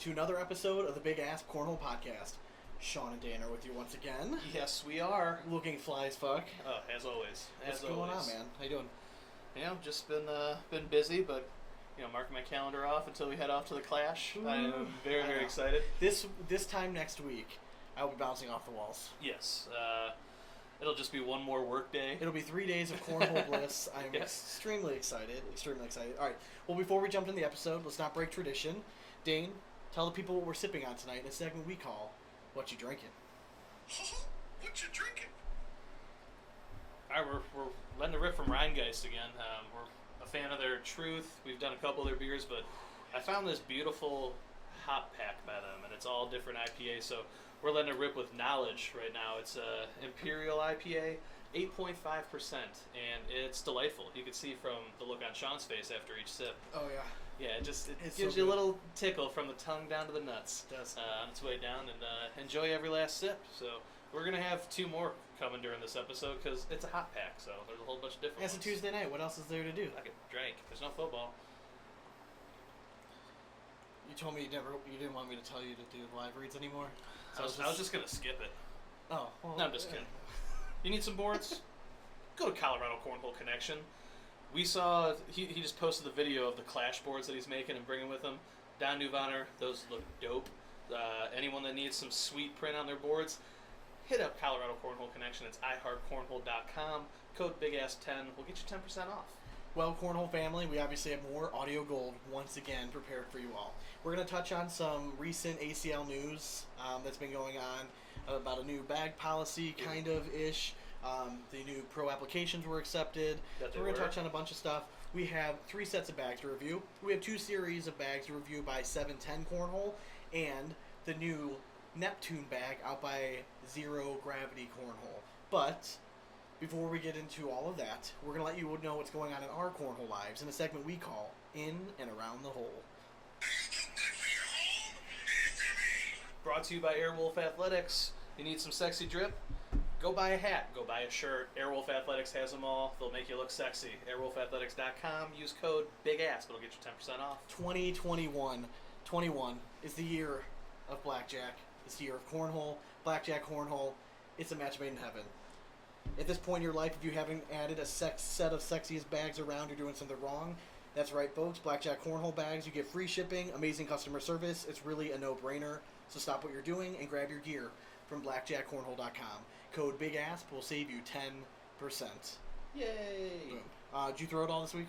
to another episode of the BigAsp Cornhole podcast. Sean and Dane are with you once again. Yes, we are. Looking fly as fuck. As always. What's going on, man? How you doing? Yeah, just been busy, but marking my calendar off until we head off to the Clash. I am very excited. This time next week, I'll be bouncing off the walls. Yes. It'll just be one more work day. It'll be 3 days of cornhole bliss. I'm extremely excited. All right. Well, before we jump into the episode, let's not break tradition. Dane, tell the people what we're sipping on tonight in a segment we call "What You Drinking." What you drinking? All right, we're letting it rip from Rheingeist again. We're a fan of their Truth. We've done a couple of their beers, but I found this beautiful hop pack by them, and it's all different IPAs. So we're letting it rip with Knowledge right now. It's a Imperial Ipa, 8.5%, and it's delightful. You can see from the look on Sean's face after each sip. Oh yeah. Yeah, it It's gives so you a good. little tickle from the tongue down to the nuts. It does. On its way down, and enjoy every last sip. So we're gonna have 2 more coming during this episode because it's a hot pack. So there's a whole bunch of different. It's a ones. Tuesday night. What else is there to do? I could drink. There's no football. You told me you didn't want me to tell you to do live reads anymore. I was just gonna skip it. Oh. Well, No, I'm just kidding. You need some boards? Go to Colorado Cornhole Connection. We saw he just posted the video of the Clash boards that he's making and bringing with him. Don Newvanner, those look dope. Anyone that needs some sweet print on their boards, hit up Colorado Cornhole Connection. It's iHeartCornhole.com. Code BigAsp10 will get you 10% off. Well, Cornhole family, we obviously have more audio gold once again prepared for you all. We're going to touch on some recent ACL news that's been going on about a new bag policy, kind of ish. The new pro applications were accepted. We're going to touch on a bunch of stuff. We have 3 sets of bags to review. We have 2 series of bags to review by 710 Cornhole and the new Neptune bag out by Zero Gravity Cornhole. But before we get into all of that, we're going to let you know what's going on in our cornhole lives in a segment we call In and Around the Hole. Brought to you by Airwolf Athletics. You need some sexy drip? Go buy a hat. Go buy a shirt. Airwolf Athletics has them all. They'll make you look sexy. AirwolfAthletics.com. Use code BIGASP. It'll get you 10% off. 2021 is the year of blackjack. It's the year of cornhole. Blackjack cornhole. It's a match made in heaven. At this point in your life, if you haven't added a set of sexiest bags around, you're doing something wrong. That's right, folks. Blackjack cornhole bags. You get free shipping, amazing customer service. It's really a no-brainer. So stop what you're doing and grab your gear from blackjackcornhole.com. Code BIGASP will save you 10%. Yay! Boom. Did you throw it all this week?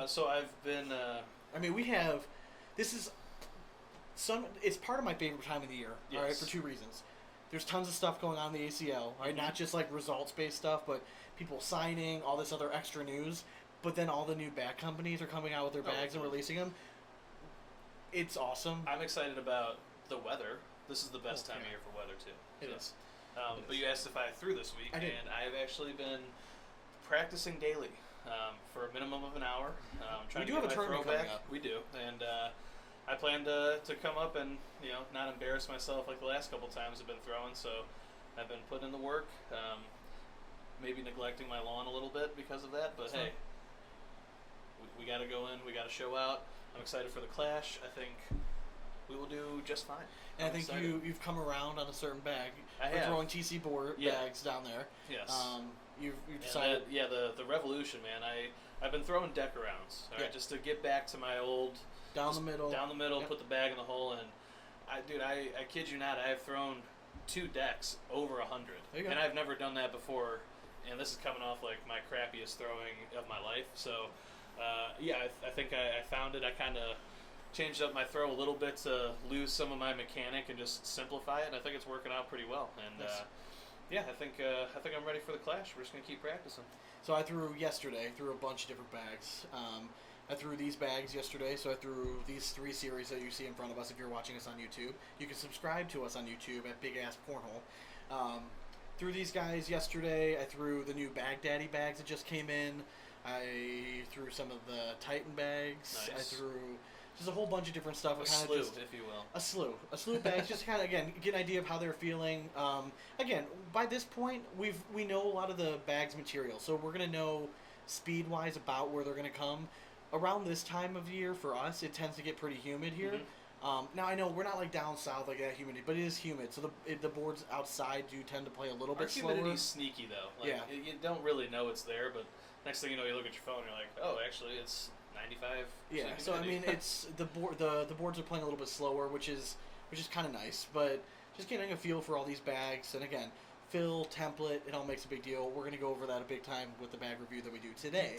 So I've been... we have... This is... It's part of my favorite time of the year, Yes. all right, for 2 reasons. There's tons of stuff going on in the ACL, right? Not just like results-based stuff, but people signing, all this other extra news. But then all the new bag companies are coming out with their bags and releasing them. It's awesome. I'm excited about the weather. This is the best time of year for weather, too. It is. But you asked if I threw this week, I did. and I have actually been practicing daily for a minimum of an hour. We do have a tournament coming up. We do, and I plan to come up and not embarrass myself like the last couple times I've been throwing. So I've been putting in the work, maybe neglecting my lawn a little bit because of that. But hey, we got to go in. We got to show out. I'm excited for the Clash. I think we will do just fine. And I think you've come around on a certain bag. I We're have. throwing TC board bags down there. Yes. You've decided. The revolution, man. I've been throwing deck arounds, all right, just to get back to my old down the middle. Yep. Put the bag in the hole, and I kid you not, I have thrown 2 decks over 100, and I've never done that before. And this is coming off like my crappiest throwing of my life. So, I think I found it. I kind of changed up my throw a little bit to lose some of my mechanic and just simplify it. And I think it's working out pretty well. And I think I'm ready for the Clash. We're just gonna keep practicing. So I threw a bunch of different bags. I threw these bags yesterday, so I threw these 3 series that you see in front of us if you're watching us on YouTube. You can subscribe to us on YouTube at BigAsp Cornhole. Threw these guys yesterday. I threw the new Baghdaddy bags that just came in. I threw some of the Titan bags. Nice. I threw just a whole bunch of different stuff. A slew, if you will. A slew of bags, just to kind of, again, get an idea of how they're feeling. Again, by this point, we know a lot of the bags material, so we're going to know speed-wise about where they're going to come. Around this time of year, for us, it tends to get pretty humid here. Now I know we're not like down south like that humidity, but it is humid, so the boards outside do tend to play a little bit slower. Humidity's sneaky though. Like, yeah. You don't really know it's there, but next thing you know, you look at your phone, and you're like, oh, actually, it's 95. Yeah. So I mean, it's the boards are playing a little bit slower, which is kind of nice, but just getting a feel for all these bags, and again, fill, template, it all makes a big deal. We're going to go over that a big time with the bag review that we do today.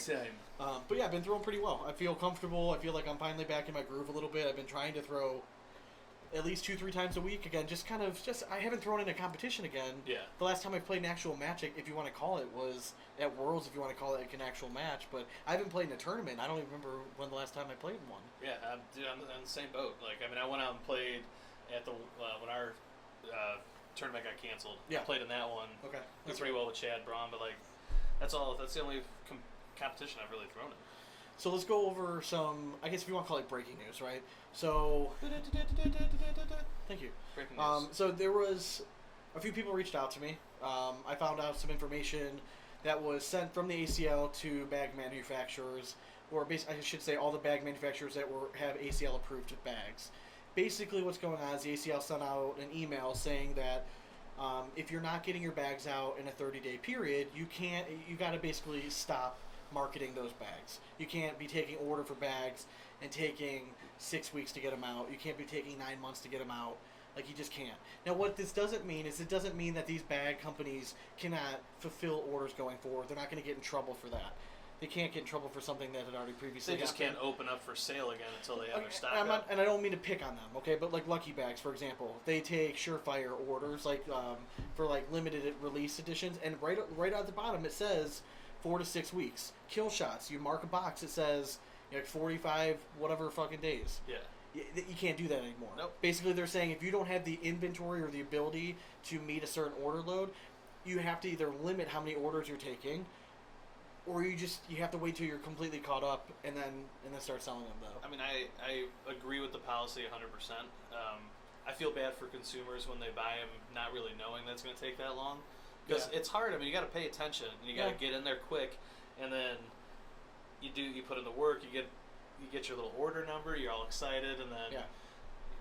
But yeah, I've been throwing pretty well. I feel comfortable. I feel like I'm finally back in my groove a little bit. I've been trying to throw at least 2-3 times a week. Again, I haven't thrown in a competition again. Yeah. The last time I played an actual match, if you want to call it, was at Worlds, if you want to call it like an actual match. But I haven't played in a tournament. I don't even remember when the last time I played in one. Yeah, dude, I'm in the same boat. Like, I mean, I went out and played at the when our tournament got canceled. Yeah. I played in that one. Okay. Did pretty well with Chad Braun, but like, that's the only competition I've really thrown in. So let's go over some, I guess if you want to call it breaking news, right? So, thank you. Breaking news. So there was, a few people reached out to me. I found out some information that was sent from the ACL to bag manufacturers, or I should say all the bag manufacturers that have ACL approved bags. Basically what's going on is the ACL sent out an email saying that if you're not getting your bags out in a 30-day period, you got to basically stop marketing those bags. You can't be taking order for bags and taking 6 weeks to get them out. You can't be taking 9 months to get them out. Like, you just can't. Now, what this doesn't mean is it doesn't mean that these bag companies cannot fulfill orders going forward. They're not going to get in trouble for that. They can't get in trouble for something that had already previously They just happened. can't open up for sale again until they have their stock up. And I don't mean to pick on them, okay? But like Lucky Bags, for example, they take surefire orders like for like limited release editions, and right at the bottom it says 4 to 6 weeks. Kill shots, you mark a box, it says 45 whatever fucking days. Yeah. You can't do that anymore. Nope. Basically, they're saying if you don't have the inventory or the ability to meet a certain order load, you have to either limit how many orders you're taking, or you have to wait till you're completely caught up and then start selling them though. I mean, I agree with the policy 100%. I feel bad for consumers when they buy them not really knowing that it's going to take that long, because it's hard. I mean, you got to pay attention and you got to get in there quick, and then you put in the work. You get your little order number. You're all excited, and then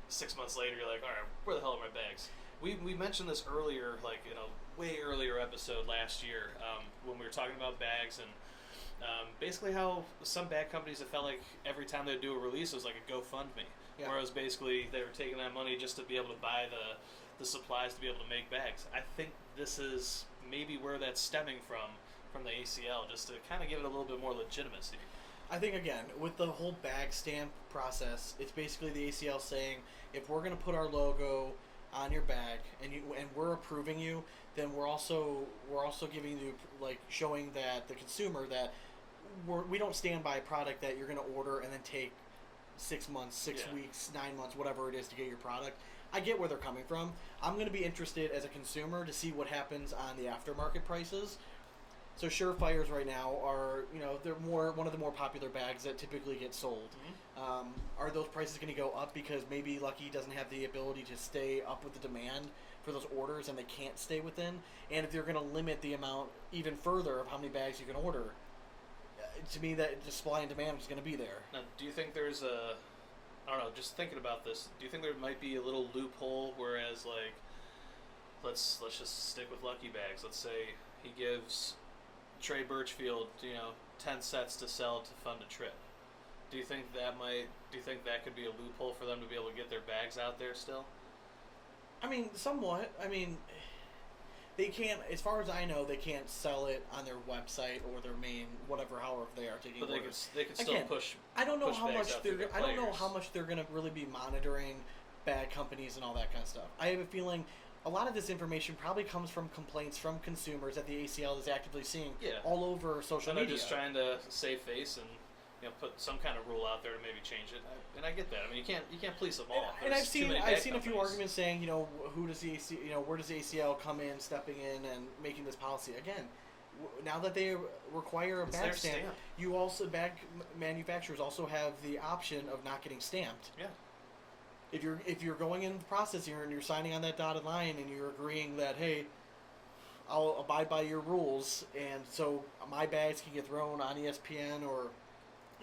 6 months later, you're like, all right, where the hell are my bags? We mentioned this earlier, like in a way earlier episode last year, when we were talking about bags, and basically how some bag companies, it felt like every time they'd do a release, it was like a GoFundMe. Yeah. Whereas basically they were taking that money just to be able to buy the supplies to be able to make bags. I think this is maybe where that's stemming from the ACL, just to kind of give it a little bit more legitimacy. I think, again, with the whole bag stamp process, it's basically the ACL saying, if we're going to put our logo on your bag and we're approving you, then we're also giving you, like, showing that the consumer that we don't stand by a product that you're going to order and then take 6 months, 6 weeks, 9 months, whatever it is to get your product. I get where they're coming from. I'm going to be interested as a consumer to see what happens on the aftermarket prices. So Surefires right now are, they're one of the more popular bags that typically get sold. Mm-hmm. Are those prices going to go up because maybe Lucky doesn't have the ability to stay up with the demand for those orders and they can't stay within? And if they're going to limit the amount even further of how many bags you can order, to me that just supply and demand is going to be there. Now, do you think there's I don't know, just thinking about this, do you think there might be a little loophole, whereas, like, let's just stick with Lucky Bags. Let's say he gives Trey Birchfield, 10 sets to sell to fund a trip. Do you think that could be a loophole for them to be able to get their bags out there still? I mean, somewhat. I mean, they can't, as far as I know, they can't sell it on their website or their main, however they are taking orders. But they could still push. I don't know how much I don't know how much they're going to really be monitoring bag companies and all that kind of stuff. I have a feeling a lot of this information probably comes from complaints from consumers that the ACL is actively seeing all over social media. They're just trying to save face and put some kind of rule out there to maybe change it. And I get that. I mean, you can't please them all. And I've seen a few arguments saying, who does the ACL, where does the ACL come in, stepping in and making this policy again? Now that they require a bag stamp, you also bag manufacturers also have the option of not getting stamped. Yeah. If you're going in the process here and you're signing on that dotted line and you're agreeing that, hey, I'll abide by your rules, and so my bags can get thrown on ESPN or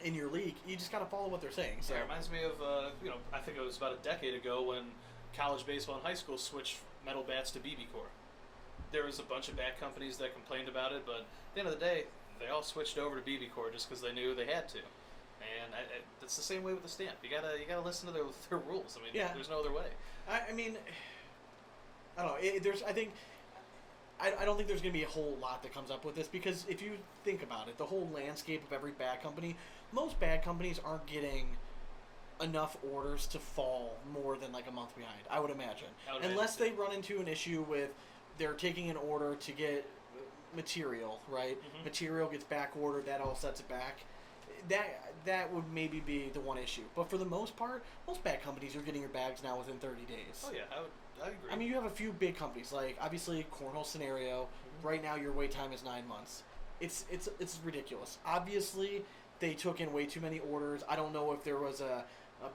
in your league, you just got to follow what they're saying. So it reminds me of, I think it was about a decade ago when college baseball and high school switched metal bats to BB core. There was a bunch of bat companies that complained about it, but at the end of the day, they all switched over to BB core just because they knew they had to. And it's the same way with the stamp. You gotta listen to their rules. I mean, there's no other way. I mean, I don't know. I don't think there's going to be a whole lot that comes up with this, because if you think about it, the whole landscape of every bag company, most bag companies aren't getting enough orders to fall more than like a month behind, I would imagine. Unless they run into an issue with they're taking an order to get material, right? Mm-hmm. Material gets back ordered, that all sets it back. That would maybe be the one issue. But for the most part, most bag companies are getting your bags now within 30 days. Oh yeah, I agree. I mean, you have a few big companies, like obviously Cornhole Scenario. Mm-hmm. Right now, your wait time is 9 months. It's ridiculous. Obviously, they took in way too many orders. I don't know if there was a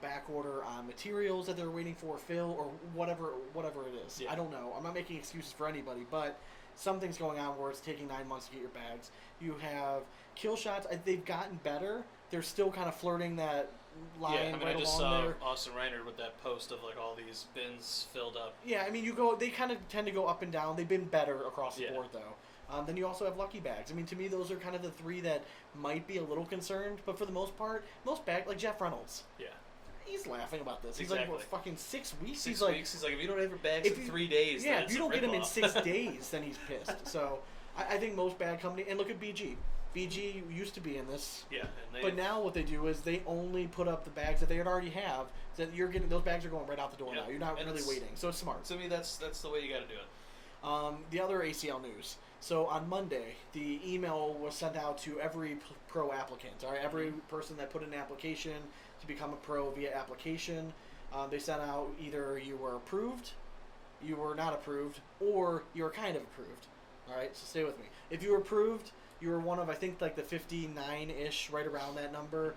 back order on materials that they're waiting for fill or whatever it is. Yeah. I don't know. I'm not making excuses for anybody, but something's going on where it's taking 9 months to get your bags. You have kill shots. They've gotten better. They're still kind of flirting that line right along there. I just saw Austin Reiner with that post of like all these bins filled up. Yeah, I mean, they kind of tend to go up and down. They've been better across the board, though. Then you also have lucky bags. I mean, to me, those are kind of the three that might be a little concerned. But for the most part, most bags, like Jeff Reynolds. Yeah. He's laughing about this. He's like, what, fucking 6 weeks? He's like, if you don't have your bags in 3 days, yeah, if you don't get them in 6 days, then he's pissed. So I think most bag companies, and look at BG. BG used to be in this. Yeah. But now what they do is they only put up the bags that they already have. So you're getting, those bags are going right out the door now. You're not really waiting. So it's smart. To me, that's the way you got to do it. The other ACL news. So on Monday, the email was sent out to every pro applicant. All right, every person that put in an application to become a pro via application. They sent out either you were approved, you were not approved, or you were kind of approved. All right, so stay with me. If you were approved, you were one of, I think, like the 59-ish, right around that number,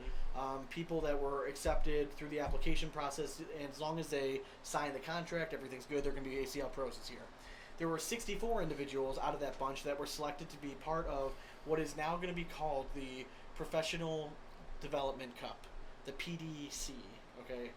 people that were accepted through the application process. And as long as they sign the contract, everything's good. They're going to be ACL pros this year. There were 64 individuals out of that bunch that were selected to be part of what is now going to be called the Professional Development Cup, the PDC, okay?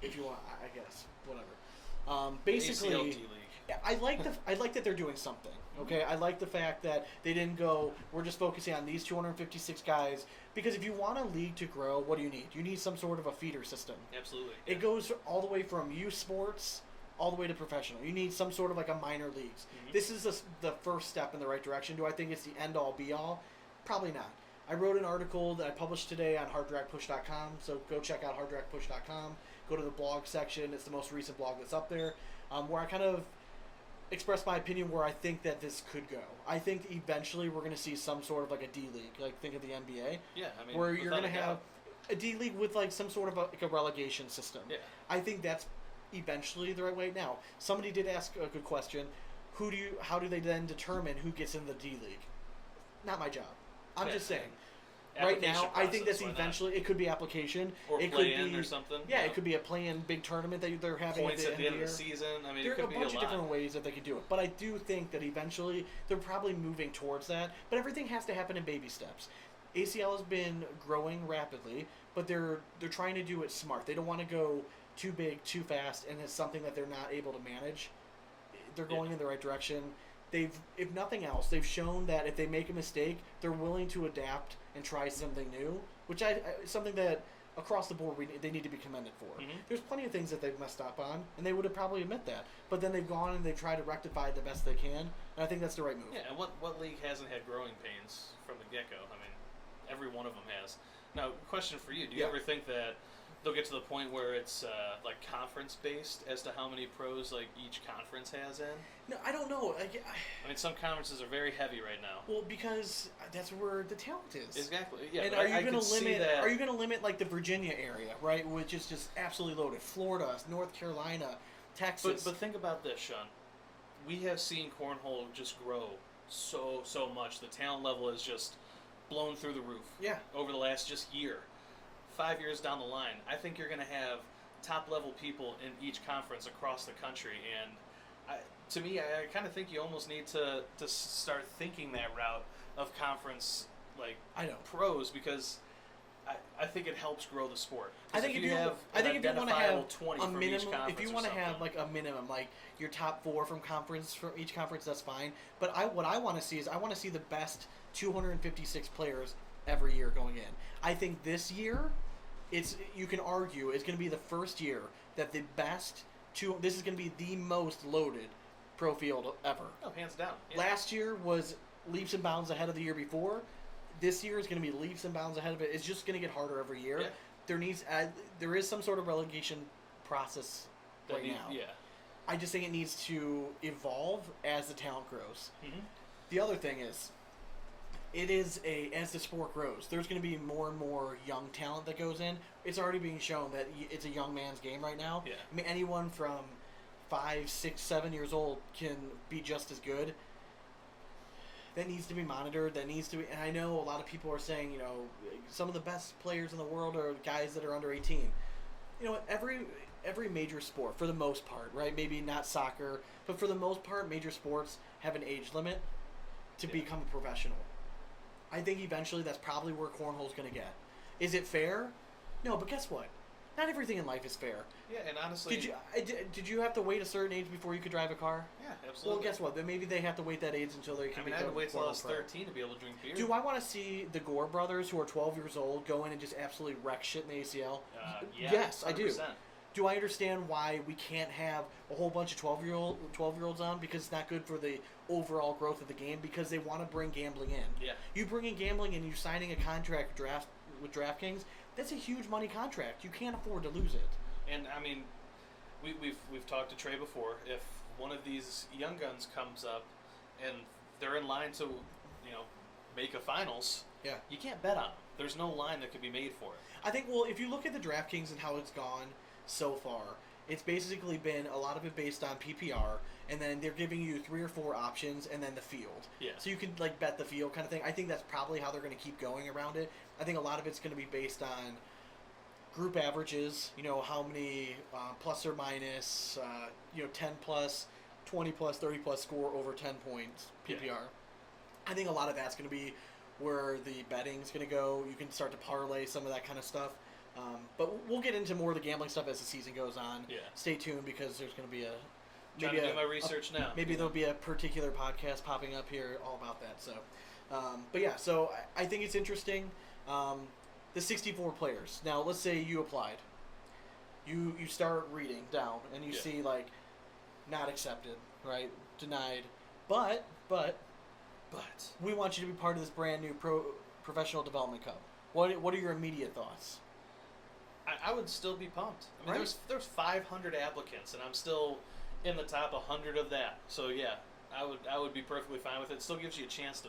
If you want, I guess, whatever. Basically, ACL D-League. I like that they're doing something, okay? I like the fact that they didn't go, we're just focusing on these 256 guys, because if you want a league to grow, what do you need? You need some sort of a feeder system. Absolutely. It goes all the way from youth sports all the way to professional. You need some sort of like a minor leagues. Mm-hmm. This is the first step in the right direction. Do I think it's the end-all, be-all? Probably not. I wrote an article that I published today on harddragpush.com, so go check out harddragpush.com. Go to the blog section. It's the most recent blog that's up there, where I kind of express my opinion where I think that this could go. I think eventually we're going to see some sort of like a D-League, like think of the NBA. Yeah, I mean, where you're going to have a D-League with like some sort of a relegation system. Yeah. I think that's eventually the right way. Now, somebody did ask a good question. How do they then determine who gets in the D-League? Not my job. I'm just saying. Right now, I think that's eventually, it could be application. Or it play-in could be, or something. Yeah, it could be a play-in big tournament that they're having points at the end of the season. I mean, there it could are be a bunch a of lot. different ways that they could do it. But I do think that eventually they're probably moving towards that. But everything has to happen in baby steps. ACL has been growing rapidly, but they're trying to do it smart. They don't want to go too big, too fast, and it's something that they're not able to manage. They're going in the right direction. If nothing else, they've shown that if they make a mistake, they're willing to adapt and try something new, which something that across the board they need to be commended for. Mm-hmm. There's plenty of things that they've messed up on, and they would have probably admit that. But then they've gone and they've tried to rectify it the best they can, and I think that's the right move. Yeah, and what league hasn't had growing pains from the get-go? I mean, every one of them has. Now, question for you: do you ever think that they'll get to the point where it's like conference based as to how many pros like each conference has in? No, I don't know. I mean, some conferences are very heavy right now. Well, because that's where the talent is. Exactly. Yeah. And are you going to limit? Are you going to limit like the Virginia area, right, which is just absolutely loaded? Florida, North Carolina, Texas. But think about this, Sean. We have seen cornhole just grow so much. The talent level is just blown through the roof. Yeah. Over the last just year. 5 years down the line, I think you're going to have top-level people in each conference across the country, and to me, I kind of think you almost need to start thinking that route of conference, like pros, because I think it helps grow the sport. I think if you want to have a minimum, if you want to have like a minimum, like your top 4 from each conference, that's fine. But what I want to see is I want to see the best 256 players every year going in. I think this year, you can argue it's going to be the first year that the best this is going to be the most loaded pro field ever. Oh, hands down. Yeah. Last year was leaps and bounds ahead of the year before. This year is going to be leaps and bounds ahead of it. It's just going to get harder every year. Yeah. There is some sort of relegation process now. Yeah. I just think it needs to evolve as the talent grows. Mm-hmm. The other thing is, as the sport grows, there's going to be more and more young talent that goes in. It's already being shown that it's a young man's game right now. Yeah. I mean, anyone from 5, 6, 7 years old can be just as good. That needs to be monitored. And I know a lot of people are saying, some of the best players in the world are guys that are under 18. Every major sport, for the most part, right? Maybe not soccer, but for the most part, major sports have an age limit to become a professional. I think eventually that's probably where cornhole's going to get. Is it fair? No, but guess what? Not everything in life is fair. Yeah, and honestly... Did you have to wait a certain age before you could drive a car? Yeah, absolutely. Well, guess what? Then maybe they have to wait that age until they can I had to wait till I was 13 to be able to drink beer. Do I want to see the Gore brothers, who are 12 years old, go in and just absolutely wreck shit in the ACL? Yeah, yes, 100%. I do. Do I understand why we can't have a whole bunch of 12-year-olds on? Because it's not good for the overall growth of the game, because they want to bring gambling in. Yeah. You bring in gambling and you signing a contract with DraftKings, that's a huge money contract. You can't afford to lose it. And I mean, we've talked to Trey before. If one of these young guns comes up and they're in line to, make a finals, you can't bet on them. There's no line that could be made for it. I think, if you look at the DraftKings and how it's gone so far, it's basically been a lot of it based on PPR, and then they're giving you 3 or 4 options, and then the field. Yeah. So you can bet the field kind of thing. I think that's probably how they're going to keep going around it. I think a lot of it's going to be based on group averages. How many plus or minus, 10 plus, 20 plus, 30 plus score over 10 points PPR. Yeah. I think a lot of that's going to be where the betting's going to go. You can start to parlay some of that kind of stuff. But we'll get into more of the gambling stuff as the season goes on. Yeah. Stay tuned, because there's going to be trying to do my research now. Maybe there'll be a particular podcast popping up here all about that. So, but yeah, so I think it's interesting. The 64 players. Now, let's say you applied. You start reading down, and you see not accepted, right? Denied. But we want you to be part of this brand new professional development cup. What are your immediate thoughts? I would still be pumped. I mean, right? there's 500 applicants, and I'm still in the top 100 of that. So yeah, I would be perfectly fine with it. It still gives you a chance to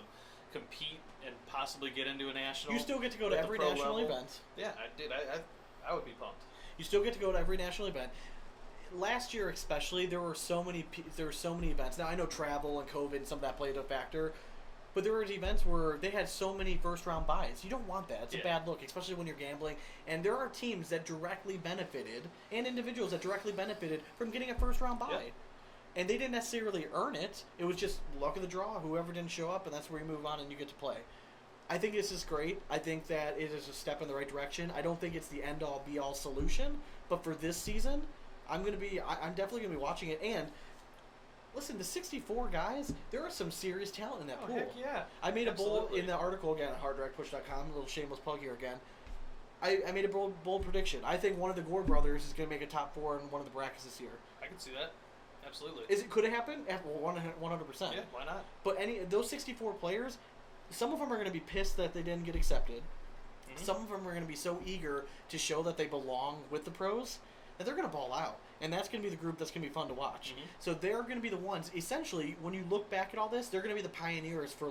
compete and possibly get into a national. You still get to go to every national event. Yeah, I did. I would be pumped. You still get to go to every national event. Last year especially, there were so many events. Now I know travel and COVID and some of that played a factor. But there were events where they had so many first-round buys. You don't want that. It's a bad look, especially when you're gambling. And there are teams that directly benefited, and individuals that directly benefited from getting a first-round buy. Yep. And they didn't necessarily earn it. It was just luck of the draw. Whoever didn't show up, and that's where you move on and you get to play. I think this is great. I think that it is a step in the right direction. I don't think it's the end-all, be-all solution. But for this season, I'm definitely going to be watching it. And listen, the 64 guys, there are some serious talent in that pool. Heck yeah. I made a bold, in the article again at harddragpush.com, a little shameless plug here again. I made a bold prediction. I think one of the Gore brothers is going to make a top 4 in one of the brackets this year. I can see that. Absolutely. Could it happen? Well, 100%. Yeah, why not? But those 64 players, some of them are going to be pissed that they didn't get accepted. Mm-hmm. Some of them are going to be so eager to show that they belong with the pros that they're going to ball out. And that's going to be the group that's going to be fun to watch. Mm-hmm. So they're going to be the ones, essentially, when you look back at all this, they're going to be the pioneers for,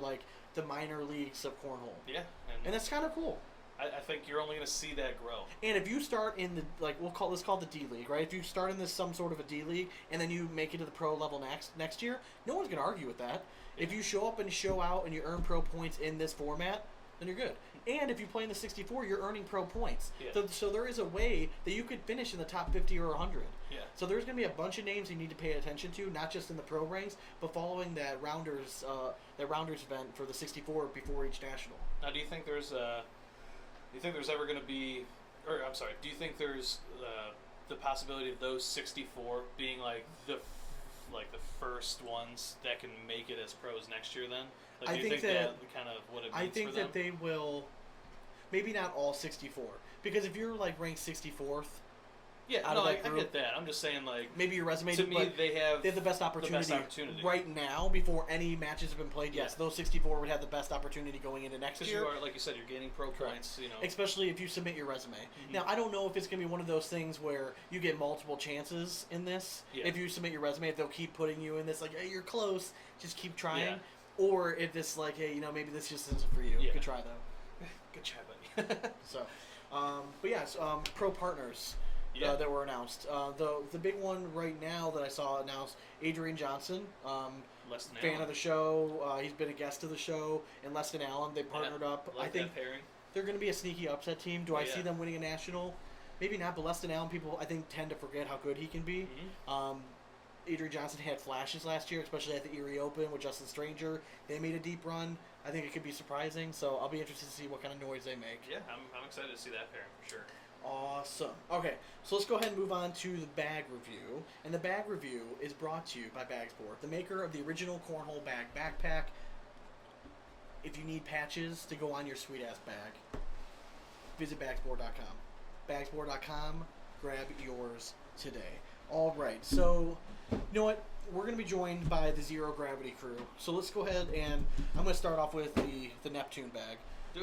the minor leagues of cornhole. Yeah. And that's kind of cool. I think you're only going to see that grow. And if you start in the, let's call it the D League, right? If you start in some sort of a D League, and then you make it to the pro level next year, no one's going to argue with that. Yeah. If you show up and show out and you earn pro points in this format, then you're good. And if you play in the 64, you're earning pro points. Yeah. So there is a way that you could finish in the top 50 or 100. Yeah. So there's going to be a bunch of names you need to pay attention to, not just in the pro ranks, but following that rounders event for the 64 before each national. Now, do you think there's you think there's ever going to be, or I'm sorry, do you think there's the possibility of those 64 being like the first ones that can make it as pros next year? Then, like, do you think that kind of what it means I think for them? that they will, maybe not all 64, because if you're like ranked 64th. Yeah, I get that. I'm just saying, like, maybe your resume. To me, they have the best opportunity right now before any matches have been played. Yes, those 64 would have the best opportunity going into next year. Because you are, like you said, you're gaining pro points. You know, especially if you submit your resume. Now, I don't know if it's gonna be one of those things where you get multiple chances in this. Yeah. If you submit your resume, if they'll keep putting you in this, like, hey, you're close, just keep trying. Yeah. Or if it's like, hey, maybe this just isn't for you. Yeah. Good try though. Good try, buddy. So, but yes, pro partners. That were announced. The big one right now that I saw announced, Adrian Johnson, fan of the show. He's been a guest of the show, and Leston Allen. They partnered up. I think they're going to be a sneaky upset team. Do I see them winning a national? Maybe not, but Leston Allen, people I think tend to forget how good he can be. Adrian Johnson had flashes last year, especially at the Erie Open with Justin Stranger. They made a deep run. I think it could be surprising, so I'll be interested to see what kind of noise they make. Yeah, I'm excited to see that pairing for sure. Awesome. Okay, so let's go ahead and move on to the bag review. And the bag review is brought to you by Bagsport, the maker of the original Cornhole bag backpack. If you need patches to go on your sweet-ass bag, visit bagsport.com. Bagsport.com, grab yours today. All right, so you know what? We're going to be joined by the Zero Gravity crew. So let's go ahead and I'm going to start off with the Neptune bag.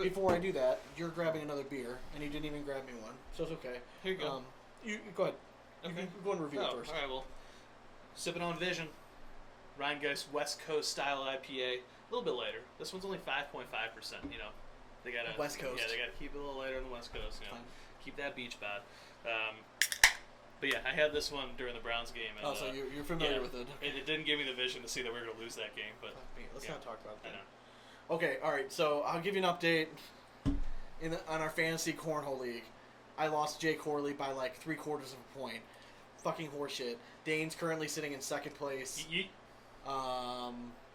Before I do that, you're grabbing another beer, and you didn't even grab me one, so it's okay. Here you go. You go ahead. Okay. You go and review it first. All right, well, sipping on Vision. Rheingeist West Coast style IPA. A little bit lighter. This one's only 5.5%. You know, they gotta West Coast. Yeah, they gotta keep it a little lighter on the West Coast. You know, keep that beach bod. But yeah, I had this one during the Browns game. And, so you're familiar with it. It didn't give me the vision to see that we were gonna lose that game, but let's not talk about that. I know. Okay, all right. So I'll give you an update on our fantasy cornhole league. I lost Jay Corley by like 3/4 of a point. Fucking horseshit. Dane's currently sitting in second place.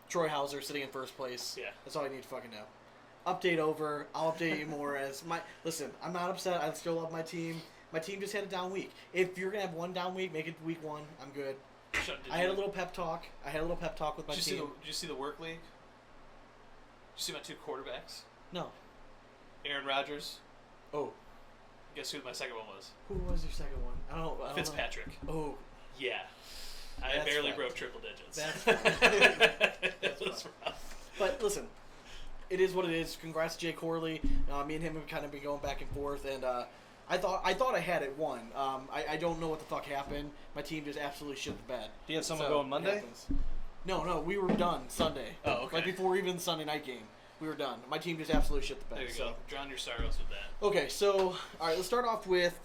Troy Hauser sitting in first place. Yeah, that's all I need to fucking know. Update over. I'll update you more as my. Listen, I'm not upset. I still love my team. My team just had a down week. If you're gonna have one down week, make it week 1. I'm good. I had a little pep talk. with my team. Did you see the work league? Did you see my 2 quarterbacks? No. Aaron Rodgers. Oh. Guess who my second one was? Who was your second one? I don't Fitzpatrick. know. Oh. Yeah. I barely broke triple digits. That's was rough. But listen, it is what it is. Congrats to Jay Corley. Me and him have kind of been going back and forth, and I thought I had it won. I don't know what the fuck happened. My team just absolutely shit the bed. Do you have someone going Monday? No, we were done Sunday. Oh, okay. Like before even the Sunday night game, we were done. My team just absolutely shit the bed. There you go. Drown your sorrows with that. Okay, so all right, let's start off with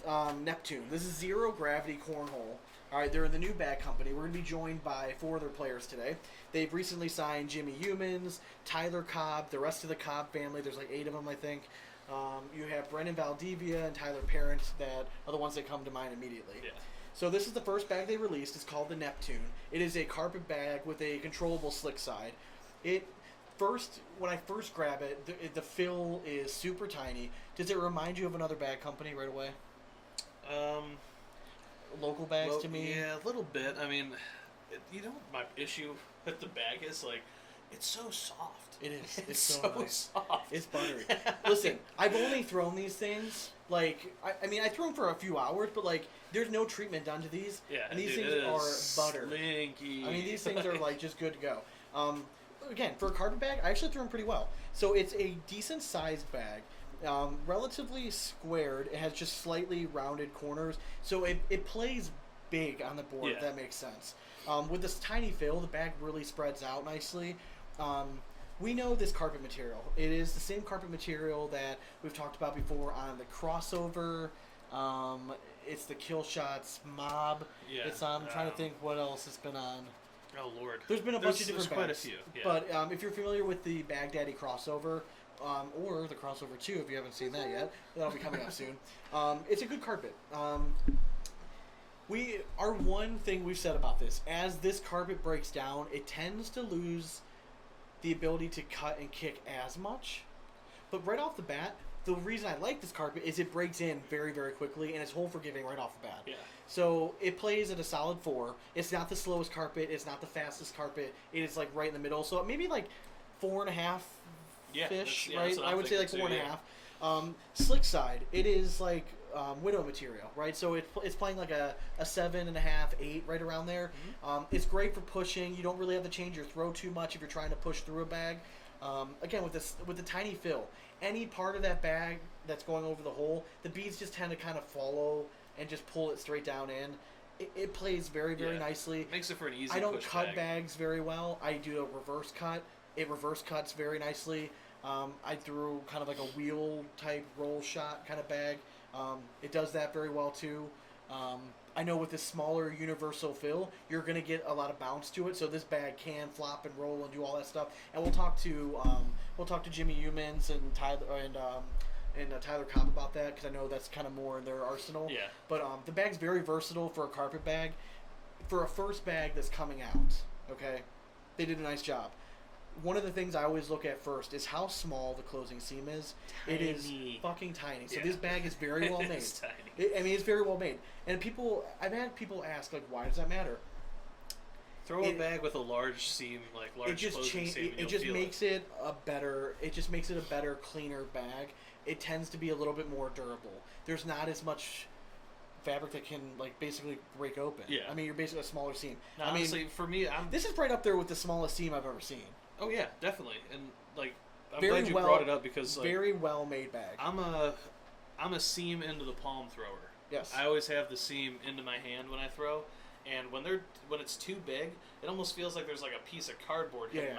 Neptune. This is Zero Gravity Cornhole. All right, they're the new bag company. We're going to be joined by 4 other players today. They've recently signed Jimmy Youmans, Tyler Cobb, the rest of the Cobb family. There's like 8 of them, I think. You have Brennan Valdivia and Tyler Parent that are the ones that come to mind immediately. Yeah. So this is the first bag they released. It's called the Neptune. It is a carpet bag with a controllable slick side. When I first grab it, the fill is super tiny. Does it remind you of another bag company right away? Local bags to me? Yeah, a little bit. I mean, my issue with the bag is, like, it's so soft. It is. It's so nice. soft. It's buttery. Listen, I've only thrown these things, like, I mean, I threw them for a few hours, but, like, there's no treatment done to these. Yeah, and these things are butter. Slinky. I mean, these things are, like, just good to go. Again, for a carpet bag, I actually threw them pretty well. So it's a decent sized bag. Relatively squared. It has just slightly rounded corners. So it plays big on the board, if that makes sense. With this tiny fill, the bag really spreads out nicely. We know this carpet material. It is the same carpet material that we've talked about before on the crossover. It's the Kill Shots Mob. Yeah. It's I'm trying to think what else it's been on. Oh Lord. There's been a bunch of different bags. Quite a few. Yeah. But if you're familiar with the Baghdaddy crossover, or the crossover 2, if you haven't seen that yet, that'll be coming up soon. It's a good carpet. Our one thing we've said about this, as this carpet breaks down, it tends to lose the ability to cut and kick as much. But right off the bat, the reason I like this carpet is it breaks in very, very quickly, and it's hole forgiving right off the bat. Yeah. So it plays at a solid 4. It's not the slowest carpet. It's not the fastest carpet. It is like right in the middle. So maybe like 4.5 fish, right? I would say like 4.5. Slick side, it is like widow material, right? So it's playing like a 7.5, 8, right around there. Mm-hmm. It's great for pushing. You don't really have to change your throw too much if you're trying to push through a bag. Again, with the tiny fill, any part of that bag that's going over the hole, the beads just tend to kind of follow and just pull it straight down in. It plays very, very nicely. Makes it for an easy. I don't push cut bag. bags very well. I do a reverse cut. It reverse cuts very nicely. I threw kind of like a wheel type roll shot kind of bag. It does that very well too. I know with this smaller universal fill, you're going to get a lot of bounce to it. So this bag can flop and roll and do all that stuff. And we'll talk to Jimmy Youmans and Tyler Cobb about that, because I know that's kind of more in their arsenal. Yeah. But the bag's very versatile for a carpet bag. For a first bag that's coming out, okay, they did a nice job. One of the things I always look at first is how small the closing seam is. Tiny. It is fucking tiny. So Yeah. this bag is very well made. It's tiny. It's very well made. And I've had people ask, like, why does that matter? Throw a bag with a large seam, like large closing seam. It just makes it a better. It just makes it a better, cleaner bag. It tends to be a little bit more durable. There's not as much fabric that can like basically break open. Yeah. I mean, you're basically a smaller seam. Now, honestly, for me, this is right up there with the smallest seam I've ever seen. Oh yeah, definitely. And like, I'm Very glad you well- brought it up because like, Very well made bag. I'm a seam into the palm thrower. Yes. I always have the seam into my hand when I throw, and when it's too big, it almost feels like there's like a piece of cardboard hitting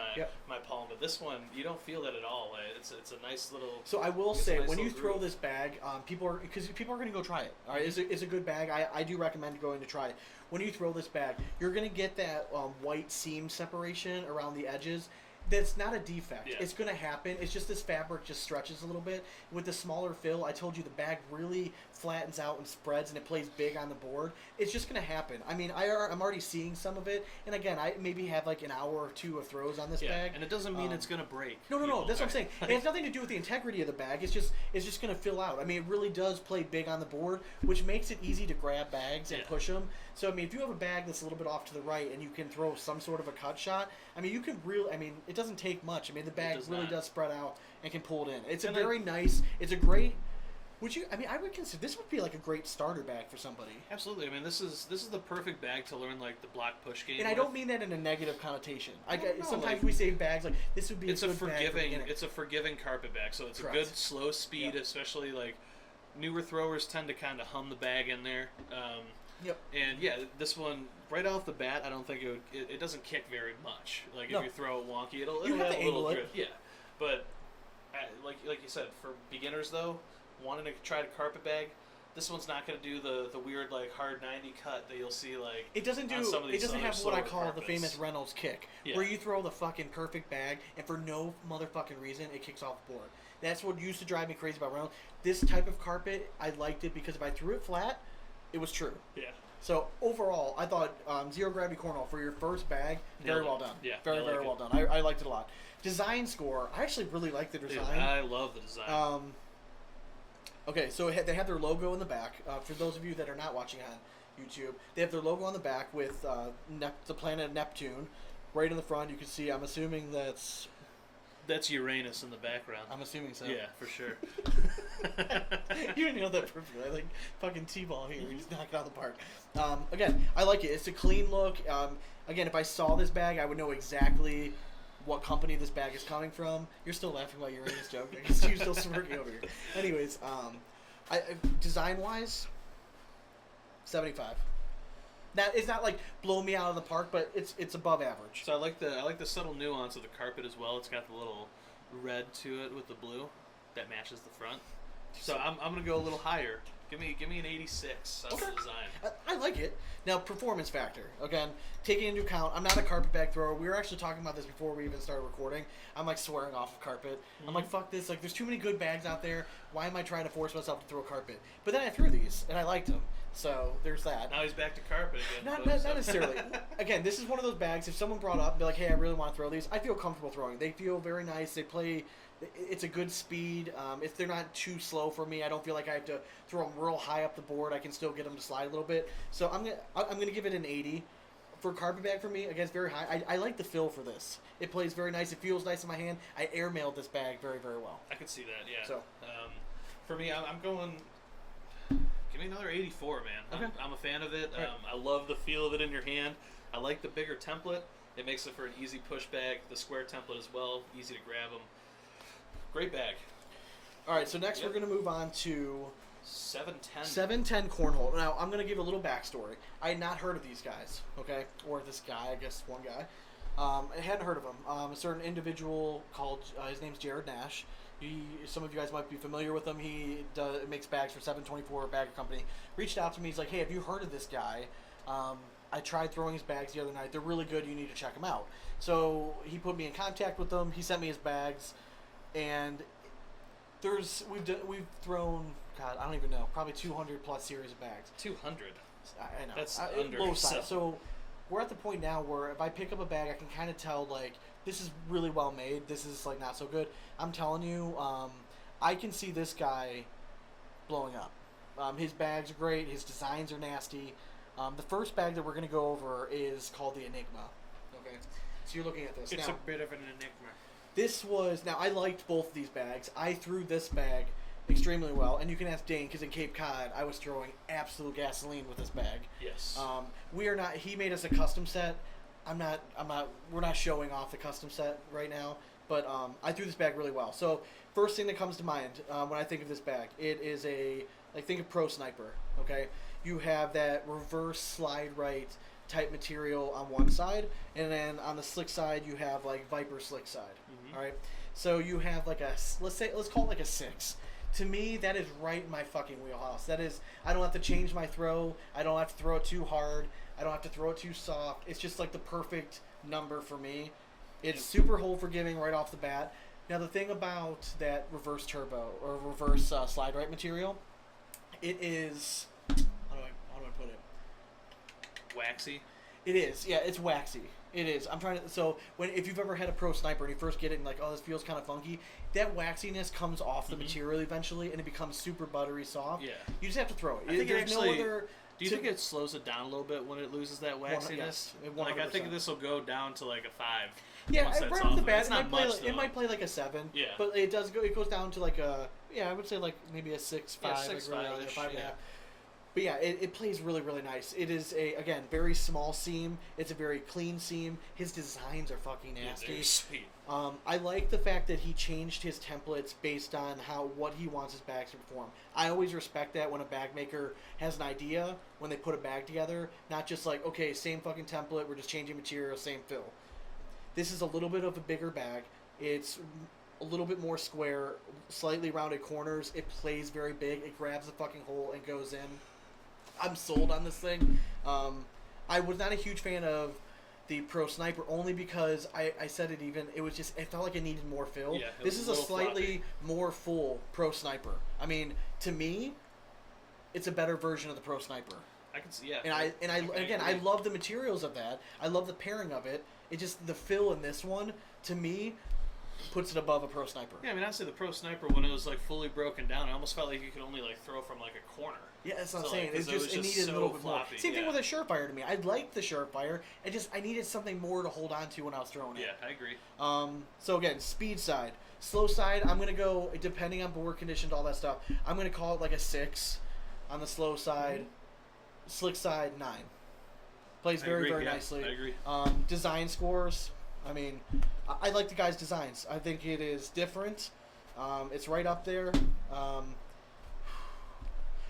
my palm. But this one, you don't feel that at all. It's a nice little. So I will say, nice when you little throw groove. this bag, people are going to go try it. All right, it's a good bag. I do recommend going to try it. When you throw this bag, you're going to get that white seam separation around the edges. That's not a defect. Yeah. It's going to happen. It's just this fabric just stretches a little bit. With the smaller fill, I told you the bag really flattens out and spreads, and it plays big on the board. It's just going to happen. I mean, I'm already seeing some of it. And again, I maybe have like an hour or two of throws on this bag. And it doesn't mean it's going to break. No. That's what I'm saying. It has nothing to do with the integrity of the bag. It's just going to fill out. I mean, it really does play big on the board, which makes it easy to grab bags and push them. So, I mean, if you have a bag that's a little bit off to the right and you can throw some sort of a cut shot, I mean, you can really, I mean, it doesn't take much. I mean, the bag really does spread out and can pull it in. It's it's a great, I would consider, this would be like a great starter bag for somebody. Absolutely. I mean, this is the perfect bag to learn like the block push game. And I don't mean that in a negative connotation. Sometimes like, we say bags like this would be it's a good bag for beginning. It's a forgiving carpet bag, so it's Correct. a good slow speed, especially like newer throwers tend to kind of hum the bag in there. And yeah, this one right off the bat, I don't think it doesn't kick very much. Like if you throw it wonky, it'll have have to a little angle it. drift. Yeah, but like you said, for beginners though, wanting to try a carpet bag, this one's not going to do the weird like hard 90 cut that you'll see like. It doesn't do. On some of these It doesn't other have what I slower call carpets. the famous Reynolds kick, where you throw the fucking perfect bag and for no motherfucking reason it kicks off the board. That's what used to drive me crazy about Reynolds. This type of carpet, I liked it because if I threw it flat, it was true. Yeah. So overall, I thought Zero Gravity Cornhole for your first bag, very well done. Yeah, very well done. I liked it a lot. Design score, I actually really liked the design. Dude, I love the design. Okay, so they have their logo in the back. For those of you that are not watching on YouTube, they have their logo on the back with the planet Neptune right in the front. You can see. I'm assuming that's Uranus in the background. I'm assuming so. Yeah, for sure. You nailed that perfectly. I like fucking T-ball here. We just knock it out of the park. Again, I like it. It's a clean look. Again, if I saw this bag, I would know exactly what company this bag is coming from. You're still laughing about your Uranus joke. I guess you're still smirking over here. Anyways, design-wise, 75. That it's not like blow me out of the park, but it's above average. So I like the subtle nuance of the carpet as well. It's got the little red to it with the blue that matches the front. So I'm gonna go a little higher. Give me an 86 on the design. I like it. Now, performance factor. Again, taking into account, I'm not a carpet bag thrower. We were actually talking about this before we even started recording. I'm like swearing off of carpet. Mm-hmm. I'm like, fuck this. Like, there's too many good bags out there. Why am I trying to force myself to throw carpet? But then I threw these, and I liked them. So there's that. Now he's back to carpet again. Not necessarily. Again, this is one of those bags. If someone brought up and be like, hey, I really want to throw these, I feel comfortable throwing. They feel very nice. They play It's a good speed. If they're not too slow for me, I don't feel like I have to throw them real high up the board. I can still get them to slide a little bit. So I'm gonna give it an 80. For carpet bag for me, again, it's very high. I like the feel for this. It plays very nice. It feels nice in my hand. I airmailed this bag very, very well. I can see that, yeah. So for me, I'm going. Give me another 84, man. Okay. I'm a fan of it. Right. I love the feel of it in your hand. I like the bigger template. It makes it for an easy push bag. The square template as well, easy to grab them. Great bag. All right, so next we're going to move on to 710. 710 Cornhole. Now, I'm going to give a little backstory. I had not heard of these guys, okay? Or this guy, I guess one guy. I hadn't heard of him. A certain individual called, his name's Jared Nash. Some of you guys might be familiar with him. He makes bags for 724 Bagger Company. Reached out to me. He's like, hey, have you heard of this guy? I tried throwing his bags the other night. They're really good. You need to check them out. So he put me in contact with them. He sent me his bags. And we've thrown, God, I don't even know, probably 200 plus series of bags. 200. I know. That's low size. So we're at the point now where if I pick up a bag, I can kind of tell, like, this is really well made. This is, like, not so good. I'm telling you, I can see this guy blowing up. His bags are great. His designs are nasty. The first bag that we're going to go over is called the Enigma. Okay. So you're looking at this. It's now, a bit of an enigma. this was, now I liked both of these bags. I threw this bag extremely well, and you can ask Dane, because in Cape Cod, I was throwing absolute gasoline with this bag. Yes. We are not, he made us a custom set. We're not showing off the custom set right now, but I threw this bag really well. So first thing that comes to mind when I think of this bag, it is think of Pro Sniper, okay? You have that reverse slide right type material on one side, and then on the slick side you have like Viper slick side. Mm-hmm. All right, so you have like let's call it like a 6. To me, that is right in my fucking wheelhouse. That is, I don't have to change my throw. I don't have to throw it too hard. I don't have to throw it too soft. It's just like the perfect number for me. It's super hole forgiving right off the bat. Now the thing about that reverse turbo or reverse slide right material, it is, how do I put it? Waxy. It is, yeah, it's waxy. It is. I'm trying to. So if you've ever had a Pro Sniper and you first get it and like, oh, this feels kind of funky, that waxiness comes off the material eventually, and it becomes super buttery soft. Yeah. You just have to throw it. I think There's it actually. no other. Do you think it slows it down a little bit when it loses that waxiness? Yes, like I 100%. think this will go down to like a 5. Yeah, once that's right off the off. bat, It's not much, it might play like a 7. Yeah. But it does go. It goes down to like a. Yeah, I would say like maybe a 6, 5. Yeah, like 6, really, 5, like a 5 and a yeah. half. But yeah, it plays really, really nice. It is again, very small seam. It's a very clean seam. His designs are fucking nasty. Yeah, they're sweet. I like the fact that he changed his templates based on what he wants his bags to perform. I always respect that when a bag maker has an idea when they put a bag together, not just like, okay, same fucking template, we're just changing material, same fill. This is a little bit of a bigger bag. It's a little bit more square, slightly rounded corners. It plays very big. It grabs the fucking hole and goes in. I'm sold on this thing. I was not a huge fan of the Pro Sniper only because I said it even. It was just, it felt like it needed more fill. Yeah, this is a slightly more full Pro Sniper. I mean, to me, it's a better version of the Pro Sniper. I can see, yeah. And I love the materials of that. I love the pairing of it. It just, the fill in this one, to me, puts it above a Pro Sniper. Yeah, I mean, honestly, the Pro Sniper, when it was like fully broken down, I almost felt like you could only like throw from like a corner. Yeah, that's what I'm So, saying. like, 'cause It was needed so a little bit floppy, more. Same thing yeah. with a Surefire to me. I liked the Surefire. I needed something more to hold on to when I was throwing it. Yeah, I agree. So again, speed side. Slow side, I'm going to go, depending on board conditions, all that stuff, I'm going to call it like a 6 on the slow side. Slick side, 9. Plays very, very nicely. I agree. Design scores, I mean, I like the guy's designs. I think it is different. It's right up there.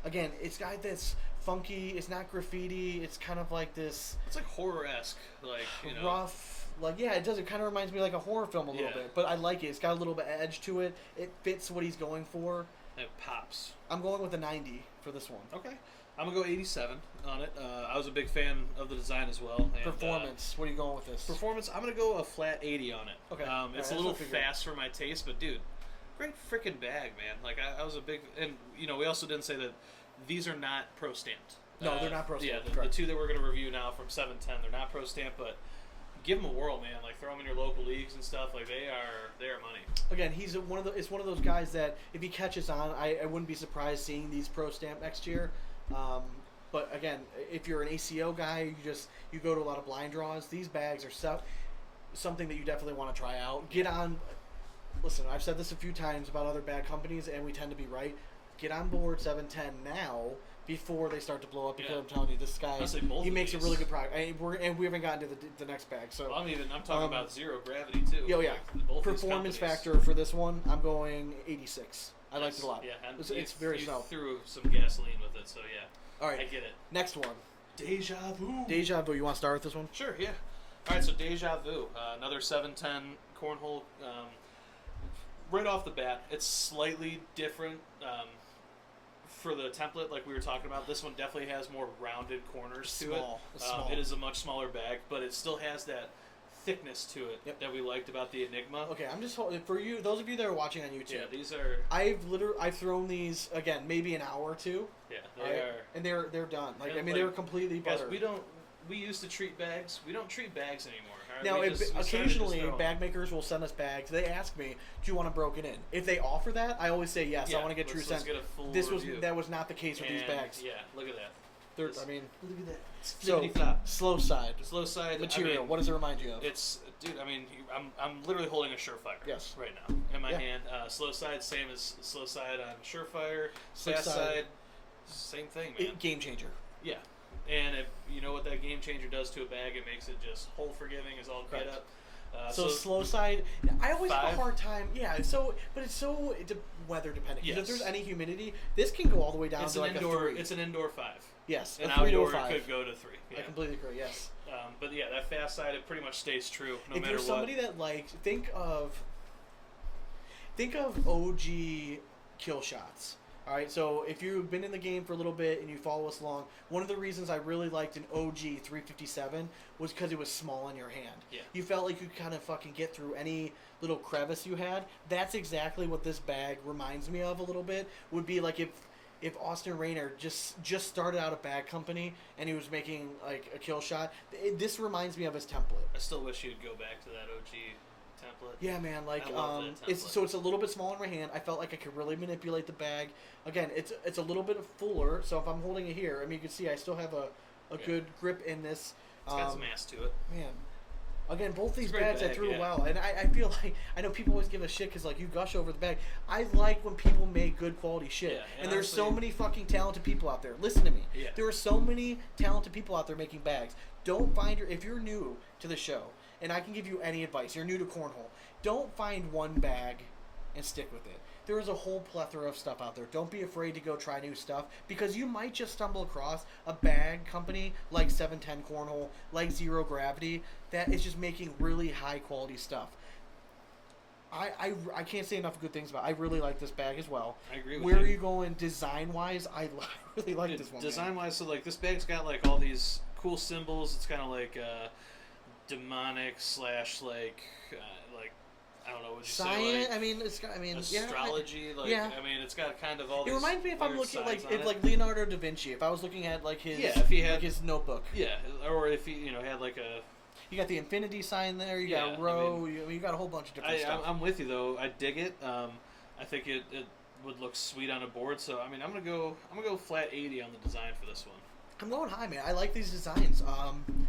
Again, it's got this funky, it's not graffiti, it's kind of like this... It's like horror-esque, like, you know. Rough, like, yeah, it does. It kind of reminds me of like a horror film a little bit, but I like it. It's got a little bit of edge to it. It fits what he's going for. It pops. I'm going with a 90 for this one. Okay. I'm going to go 87 on it. I was a big fan of the design as well. And, Performance, what are you going with this? Performance, I'm going to go a flat 80 on it. Okay. It's a little fast for my taste, but dude, great freaking bag, man. Like, I was a big... And, you know, we also didn't say that these are not pro stamped. No, they're not pro stamped. Yeah, the two that we're going to review now from 710, they're not pro stamped, but give them a whirl, man. Like, throw them in your local leagues and stuff. Like, they are money. Again, he's it's one of those guys that if he catches on, I wouldn't be surprised seeing these pro stamp next year. But again, if you're an ACO guy, you go to a lot of blind draws. These bags are something that you definitely want to try out. Get on. Listen, I've said this a few times about other bag companies, and we tend to be right. Get on board 710 now before they start to blow up, because I'm telling you, this guy, he makes a really good product. And we haven't gotten to the next bag. So well, I'm talking about Zero Gravity too. Oh yeah, both performance factor for this one, I'm going 86. I liked it a lot. Yeah, it's very solid. Threw some gasoline with it, so yeah. All right, I get it. Next one, Deja Vu. Deja Vu. You want to start with this one? Sure. Yeah. All right. So Deja Vu, another 710 cornhole. Right off the bat, it's slightly different for the template, like we were talking about. This one definitely has more rounded corners to it. Small. It is a much smaller bag, but it still has that thickness to it that we liked about the Enigma. Okay, I'm just for you, those of you that are watching on YouTube. Yeah, these are. I've thrown these again, maybe an hour or two. Yeah, they are, and they're done. Like, I mean, like, they're completely buttered. Guys, we used to treat bags. We don't treat bags anymore. Right? Now, occasionally, bag makers will send us bags. They ask me, "Do you want them broken in?" If they offer that, I always say yes. I want to get true sense. That was not the case with these bags. Yeah, look at that. Look at that. So slow side. Slow side material. I mean, what does it remind you of? It's, dude. I mean, I'm literally holding a Surefire. Yes. Right now in my hand. Slow side, same as slow side on Surefire. Fast side, same thing, man. Game changer. Yeah. And if you know what that game changer does to a bag, it makes it just hole forgiving as all get up. So slow side, I always have a hard time. Yeah, it's so weather dependent. Because if there's any humidity, this can go all the way down to like a 3. It's an indoor 5. Yes, an a 3 outdoor to a 5. Could go to 3. Yeah. I completely agree. Yes. But yeah, that fast side, it pretty much stays true no matter what. If you're somebody that likes, think of OG kill shots. All right, so if you've been in the game for a little bit and you follow us along, one of the reasons I really liked an OG 357 was because it was small in your hand. Yeah. You felt like you could kind of fucking get through any little crevice you had. That's exactly what this bag reminds me of a little bit. Would be like if Austin Rayner just started out a bag company and he was making like a kill shot. This reminds me of his template. I still wish you'd go back to that OG template. Yeah, man. Like, it's a little bit smaller in my hand. I felt like I could really manipulate the bag. Again, it's a little bit fuller. So if I'm holding it here, I mean, you can see I still have a good grip in this. It's got some mass to it. Man. Again, both these bags I threw well, and I feel like I know people always give a shit because like you gush over the bag. I like when people make good quality shit, yeah, and there's so many fucking talented people out there. Listen to me. Yeah. There are so many talented people out there making bags. Don't find if you're new to the show, and I can give you any advice. You're new to cornhole. Don't find one bag and stick with it. There is a whole plethora of stuff out there. Don't be afraid to go try new stuff because you might just stumble across a bag company like 710 Cornhole, like Zero Gravity, that is just making really high quality stuff. I can't say enough good things about it. I really like this bag as well. I agree with Where you. are you going design wise? I really like this one. Design wise, so like this bag's got like all these cool symbols. It's kind of like demonic / like I don't know what you say. Like, I mean, it's got. I mean, astrology. Yeah, I mean, it's got kind of all. It reminds me if I'm looking like like Leonardo da Vinci. If I was looking at like his if he had like his notebook. Yeah, or if he had like a. You got the infinity sign there. You got a row. You got a whole bunch of different stuff. I'm with you though. I dig it. I think it would look sweet on a board. So I mean, I'm gonna go flat 80 on the design for this one. I'm going high, man. I like these designs. I'm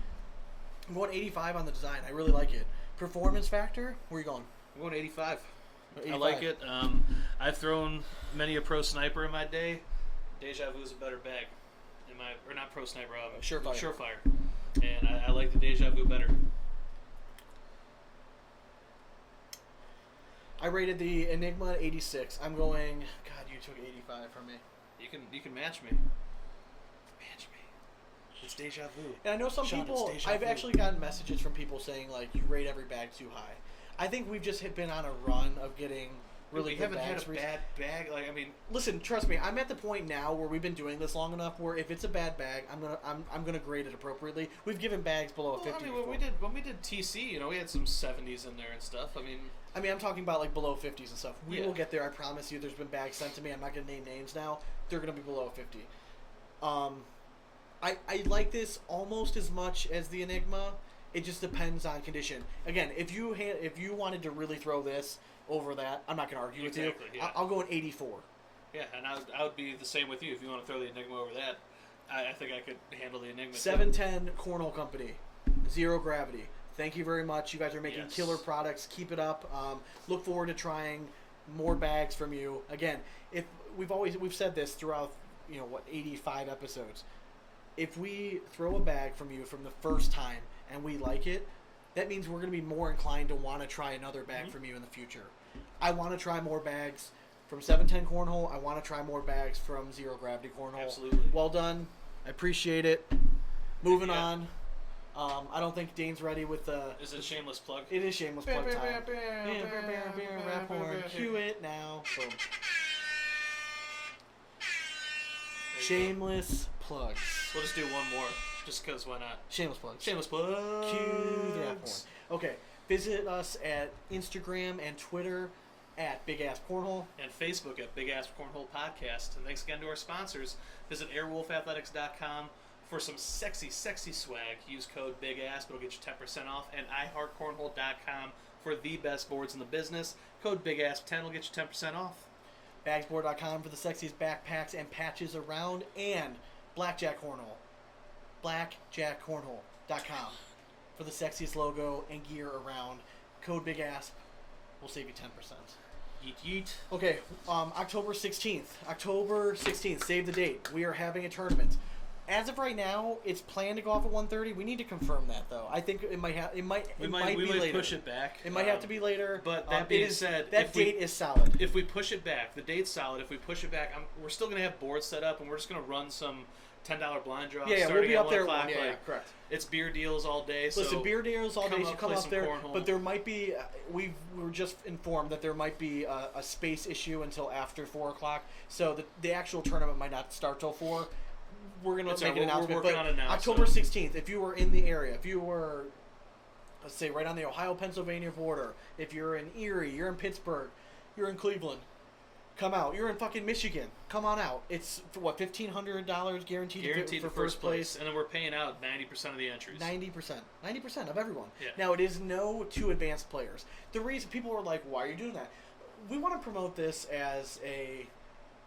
going 85 on the design. I really like it. Performance factor. Where are you going? I'm going 85. 85. I like it. I've thrown many a pro sniper in my day. Deja Vu is a better bag. Or not pro sniper. Surefire. And I like the Deja Vu better. I rated the Enigma at 86. I'm going. God, you took 85 from me. You can match me. Match me. It's Deja Vu. And I know some people. I've actually gotten messages from people saying like you rate every bag too high. I think we've just been on a run of getting really good bags. We haven't had a bad bag. Like I mean, listen, trust me. I'm at the point now where we've been doing this long enough where if it's a bad bag, I'm gonna grade it appropriately. We've given bags below a 50. I mean, when we did TC, we had some 70s in there and stuff. I mean, I'm talking about like below 50s and stuff. We will get there. I promise you. There's been bags sent to me. I'm not gonna name names now. They're gonna be below 50. I like this almost as much as the Enigma. It just depends on condition. Again, if you wanted to really throw this over that, I'm not going to argue with you. Yeah. I'll go an 84. Yeah, and I would be the same with you. If you want to throw the Enigma over that, I think I could handle the Enigma. 710 Cornhole Company, Zero Gravity. Thank you very much. You guys are making killer products. Keep it up. Look forward to trying more bags from you. Again, if we've said this throughout 85 episodes. If we throw a bag from you from the first time and we like it, that means we're going to be more inclined to want to try another bag from you in the future. I want to try more bags from 710 Cornhole. I want to try more bags from Zero Gravity Cornhole. Absolutely. Well done. I appreciate it. Moving on. I don't think Dane's ready with the... Is it shameless plug? It is shameless plug time. Rap horn. Cue it now. Boom. Shameless plugs. We'll just do one more, just because why not? Shameless plugs. Shameless plugs. Cue the rap horn. Okay. Visit us at Instagram and Twitter at BigAsp Cornhole. And Facebook at BigAsp Cornhole Podcast. And thanks again to our sponsors. Visit airwolfathletics.com for some sexy, sexy swag. Use code BigAsp. It'll get you 10% off. And iHeartCornhole.com for the best boards in the business. Code BigAsp10 will get you 10% off. Bagsboard.com for the sexiest backpacks and patches around. And Blackjack Cornhole. Blackjackcornhole.com for the sexiest logo and gear around. Code BigAsp will save you 10%. Yeet yeet. Okay, October 16th. October 16th, save the date. We are having a tournament. As of right now, it's planned to go off at 1:30. We need to confirm that though. I think it might be later. Push it back. It might have to be later. But that being said, that date is solid. If we push it back, the date's solid. If we push it back, we're still gonna have boards set up, and we're just gonna run some $10 blind draws. Yeah, starting we'll be at up 1 there. o'clock. Yeah, correct. It's beer deals all day. Listen, so beer deals all day. You come up there, cornhole. but there might be. We were just informed that there might be a space issue until after 4 o'clock. So the actual tournament might not start till 4. We're gonna make an announcement. But October 16th, if you were in the area, if you were, let's say, right on the Ohio-Pennsylvania border, if you're in Erie, you're in Pittsburgh, you're in Cleveland, come out. You're in fucking Michigan, come on out. It's what, $1,500 guaranteed for first place, and then we're paying out 90% of the entries. 90% of everyone. Yeah. Now it is no two advanced players. The reason people are like, why are you doing that? We want to promote this as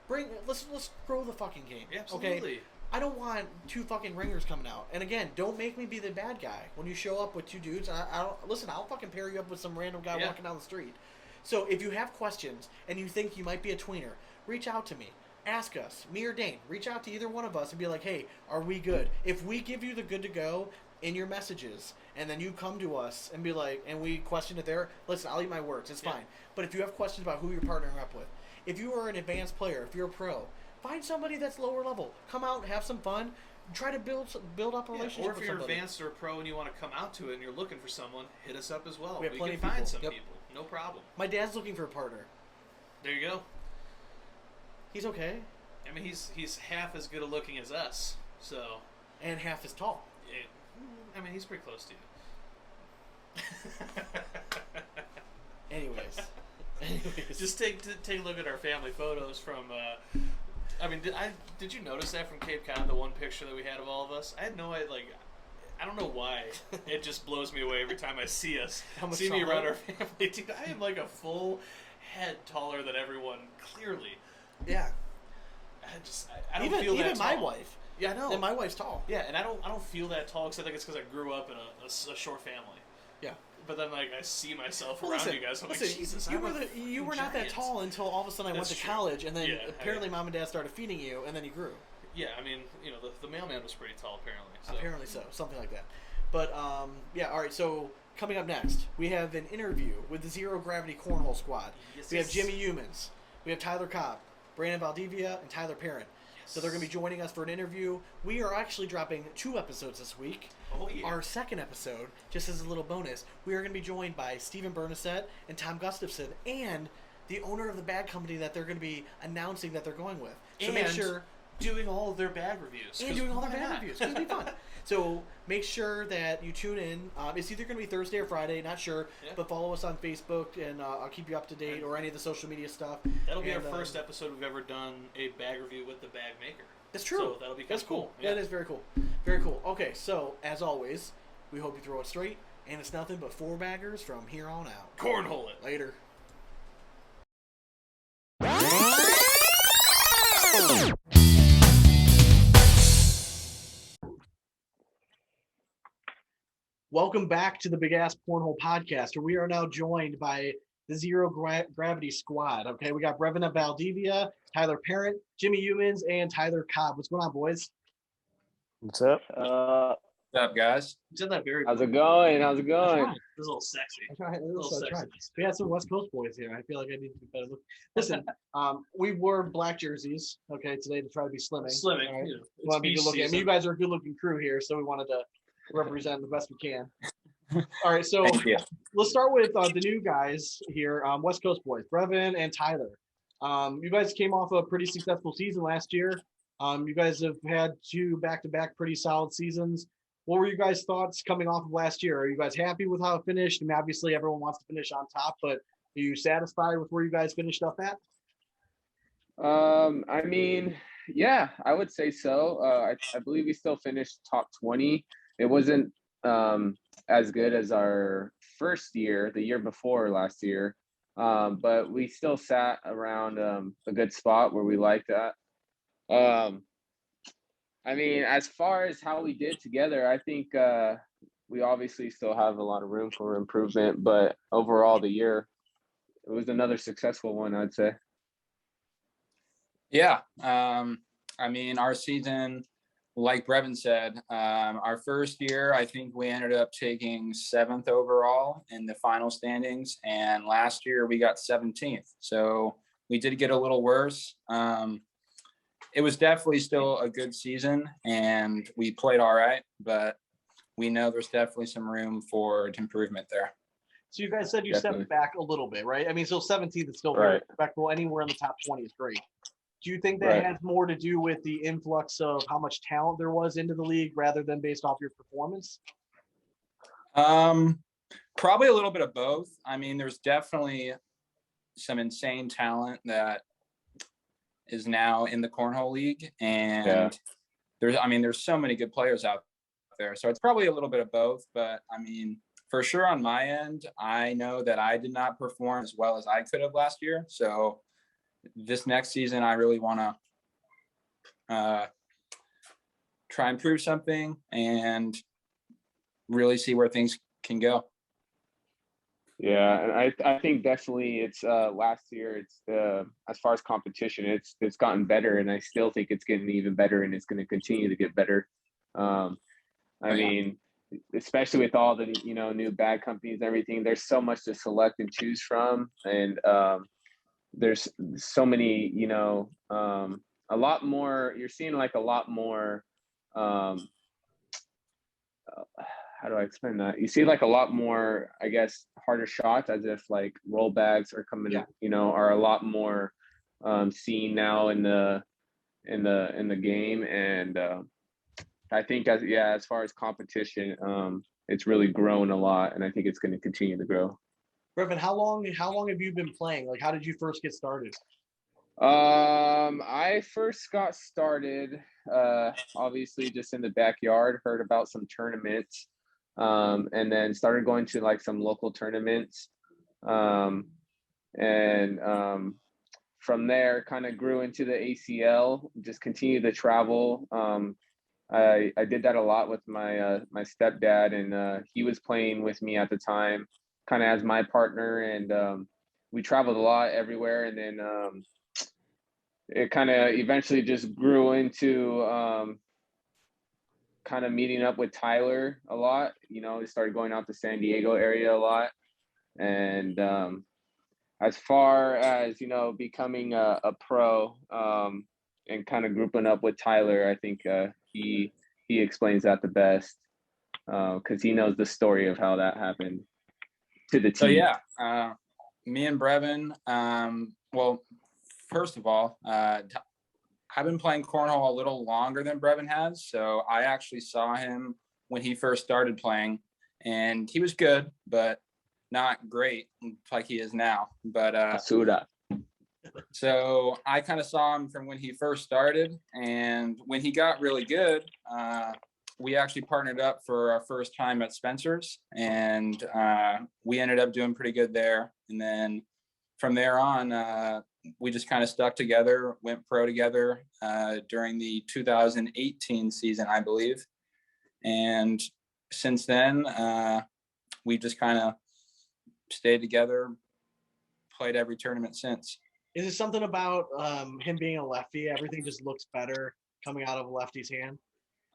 let's grow the fucking game. Yeah, absolutely. Okay? I don't want 2 fucking ringers coming out. And again, don't make me be the bad guy when you show up with 2 dudes. I'll fucking pair you up with some random guy walking down the street. So if you have questions and you think you might be a tweener, reach out to me. Ask us, me or Dane. Reach out to either one of us and be like, hey, are we good? If we give you the good to go in your messages, and then you come to us and be like, and we question it there, listen, I'll eat my words. It's fine. But if you have questions about who you're partnering up with, if you are an advanced player, if you're a pro, find somebody that's lower level. Come out and have some fun. Try to build up a relationship with somebody. Or if you're advanced or pro and you want to come out to it and you're looking for someone, hit us up as well. We have plenty can of find people. some Yep. people. No problem. My dad's looking for a partner. There you go. He's okay. I mean, he's half as good a looking as us, so. And half as tall. I mean, he's pretty close to you. Anyways. Just take a look at our family photos from. I mean, did you notice that from Cape Cod? The one picture that we had of all of us. I had no idea. Like, I don't know why. It just blows me away every time I see us. See me around our family. Dude, I am like a full head taller than everyone. Clearly. Yeah. I don't feel that tall. Even my wife. Yeah, I know. And my wife's tall. Yeah, and I don't feel that tall because I think it's because I grew up in a short family. Yeah. But then, like, I see myself around you guys. I'm like, Jesus, you were not that tall until all of a sudden I went to college, and then apparently Mom and Dad started feeding you, and then you grew. Yeah, I mean, the mailman was pretty tall, apparently. So. Apparently so, something like that. But, yeah, all right, so coming up next, we have an interview with the Zero Gravity Cornhole Squad. Yes, we have Jimmy Youmans. We have Tyler Cobb, Brandon Valdivia, and Tyler Parent. So they're going to be joining us for an interview. We are actually dropping 2 episodes this week. Oh, yeah. Our second episode, just as a little bonus, we are going to be joined by Stephen Bernasette and Tom Gustafson and the owner of the bag company that they're going to be announcing that they're going with. So make sure... doing all of their bag reviews. And doing all their bag reviews. It's going to be fun. So make sure that you tune in. It's either going to be Thursday or Friday, not sure. Yeah. But follow us on Facebook, and I'll keep you up to date, or any of the social media stuff. That'll be our first episode we've ever done a bag review with the bag maker. That's true. So that'll be kind of cool. Yeah. That is very cool. Very cool. Okay, so as always, We hope you throw it straight, and it's nothing but 4-baggers from here on out. Cornhole it. Later. Welcome back to the BigAsp Cornhole podcast, where we are now joined by the Zero Gravity squad. Okay, we got Brevon at Valdivia, Tyler Parent, Jimmy Youmans, and Tyler Cobb. What's going on, boys? What's up? What's up, guys? You said that very How's it going? How's it going? That's a little sexy. We had some West Coast boys here. I feel like I need to be better. Listen, we wore black jerseys, okay, today to try to be slimming. Slimming. Right? You know, Want to be beach good looking. I mean, you season. guys are a good looking crew here, so we wanted to represent the best we can. All right, so Thank you. let's start with the new guys here, West Coast boys, Brevon and Tyler. You guys came off a pretty successful season last year. You guys have had 2 back-to-back pretty solid seasons. What were you guys' thoughts coming off of last year? Are you guys happy with how it finished? I mean, obviously everyone wants to finish on top, but are you satisfied with where you guys finished up at? I mean, yeah, I would say so. I believe we still finished top 20. It wasn't as good as our first year, the year before last year, but we still sat around a good spot where we liked that. I mean, as far as how we did together, I think we obviously still have a lot of room for improvement, but overall the year, it was another successful one, I'd say. Yeah. I mean, our season, like Brevon said, our first year, I think we ended up taking 7th overall in the final standings. And last year we got 17th. So we did get a little worse. It was definitely still a good season and we played all right, but we know there's definitely some room for improvement there. So you guys said you Definitely. stepped back a little bit, right? I mean, so 17th is still very Right. respectable. Anywhere in the top 20 is great. Do you think that Right. has more to do with the influx of how much talent there was into the league rather than based off your performance? Probably a little bit of both. I mean, there's definitely some insane talent that is now in the Cornhole League, and Yeah. there's so many good players out there. So it's probably a little bit of both, but I mean, for sure on my end, I know that I did not perform as well as I could have last year. So this next season, I really want to try and prove something and really see where things can go. Yeah, and I think definitely it's last year it's as far as competition it's gotten better, and I still think it's getting even better, and it's going to continue to get better. I mean, especially with all the new bag companies and everything, there's so much to select and choose from, and there's so many a lot more. You're seeing like a lot more. How do I explain that? You see like a lot more, I guess, harder shots, as if like roll bags are coming, are a lot more seen now in the game. And I think as far as competition, it's really grown a lot, and I think it's going to continue to grow. Brevon, how long have you been playing? Like, how did you first get started? I first got started obviously just in the backyard, heard about some tournaments, and then started going to like some local tournaments, and from there kind of grew into the ACL, just continued to travel. I did that a lot with my my stepdad, and he was playing with me at the time, kind of as my partner, and we traveled a lot everywhere, and then it kind of eventually just grew into kind of meeting up with Tyler a lot. We started going out to San Diego area a lot, and as far as becoming a pro, and kind of grouping up with Tyler, I think he explains that the best, because he knows the story of how that happened to the team. So yeah, me and Brevon, well, first of all, I've been playing cornhole a little longer than Brevon has, so I actually saw him when he first started playing, and he was good, but not great like he is now. But so I kind of saw him from when he first started, and when he got really good, we actually partnered up for our first time at Spencer's, and we ended up doing pretty good there. And then from there on, we just kind of stuck together, went pro together during the 2018 season, I believe. And since then, we just kind of stayed together, played every tournament since. Is it something about him being a lefty? Everything just looks better coming out of a lefty's hand.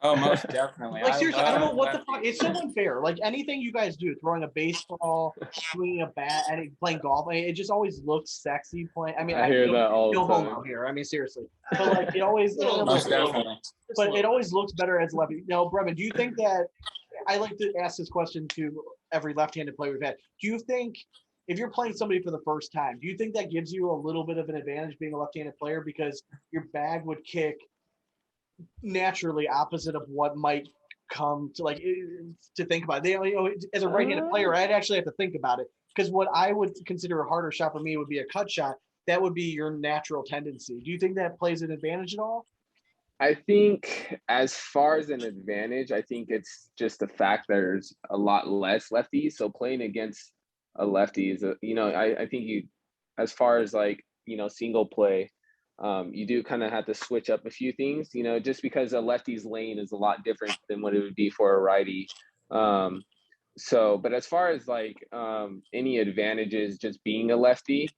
Oh, most definitely. Like seriously, I don't know what the lefties. fuck. It's so unfair. Like anything you guys do, throwing a baseball, swinging a bat, and playing golf, I mean, it just always looks sexy. Playing. I mean, I hear that all no the time. homo here. I mean, seriously, but like it always. Most definitely. But it always looks better as a lefty. Now, Brevon, do you think that? I like to ask this question to every left-handed player we've had. Do you think if you're playing somebody for the first time, do you think that gives you a little bit of an advantage being a left-handed player because your bag would kick naturally opposite of what might come to like to think about? They, you know, as a right-handed player, I'd actually have to think about it because what I would consider a harder shot for me would be a cut shot. That would be your natural tendency. Do you think that plays an advantage at all? I think as far as an advantage, I think it's just the fact there's a lot less lefties. So playing against a lefty is, I think you, as far as like, single play, you do kind of have to switch up a few things, just because a lefty's lane is a lot different than what it would be for a righty. But as far as like any advantages just being a lefty,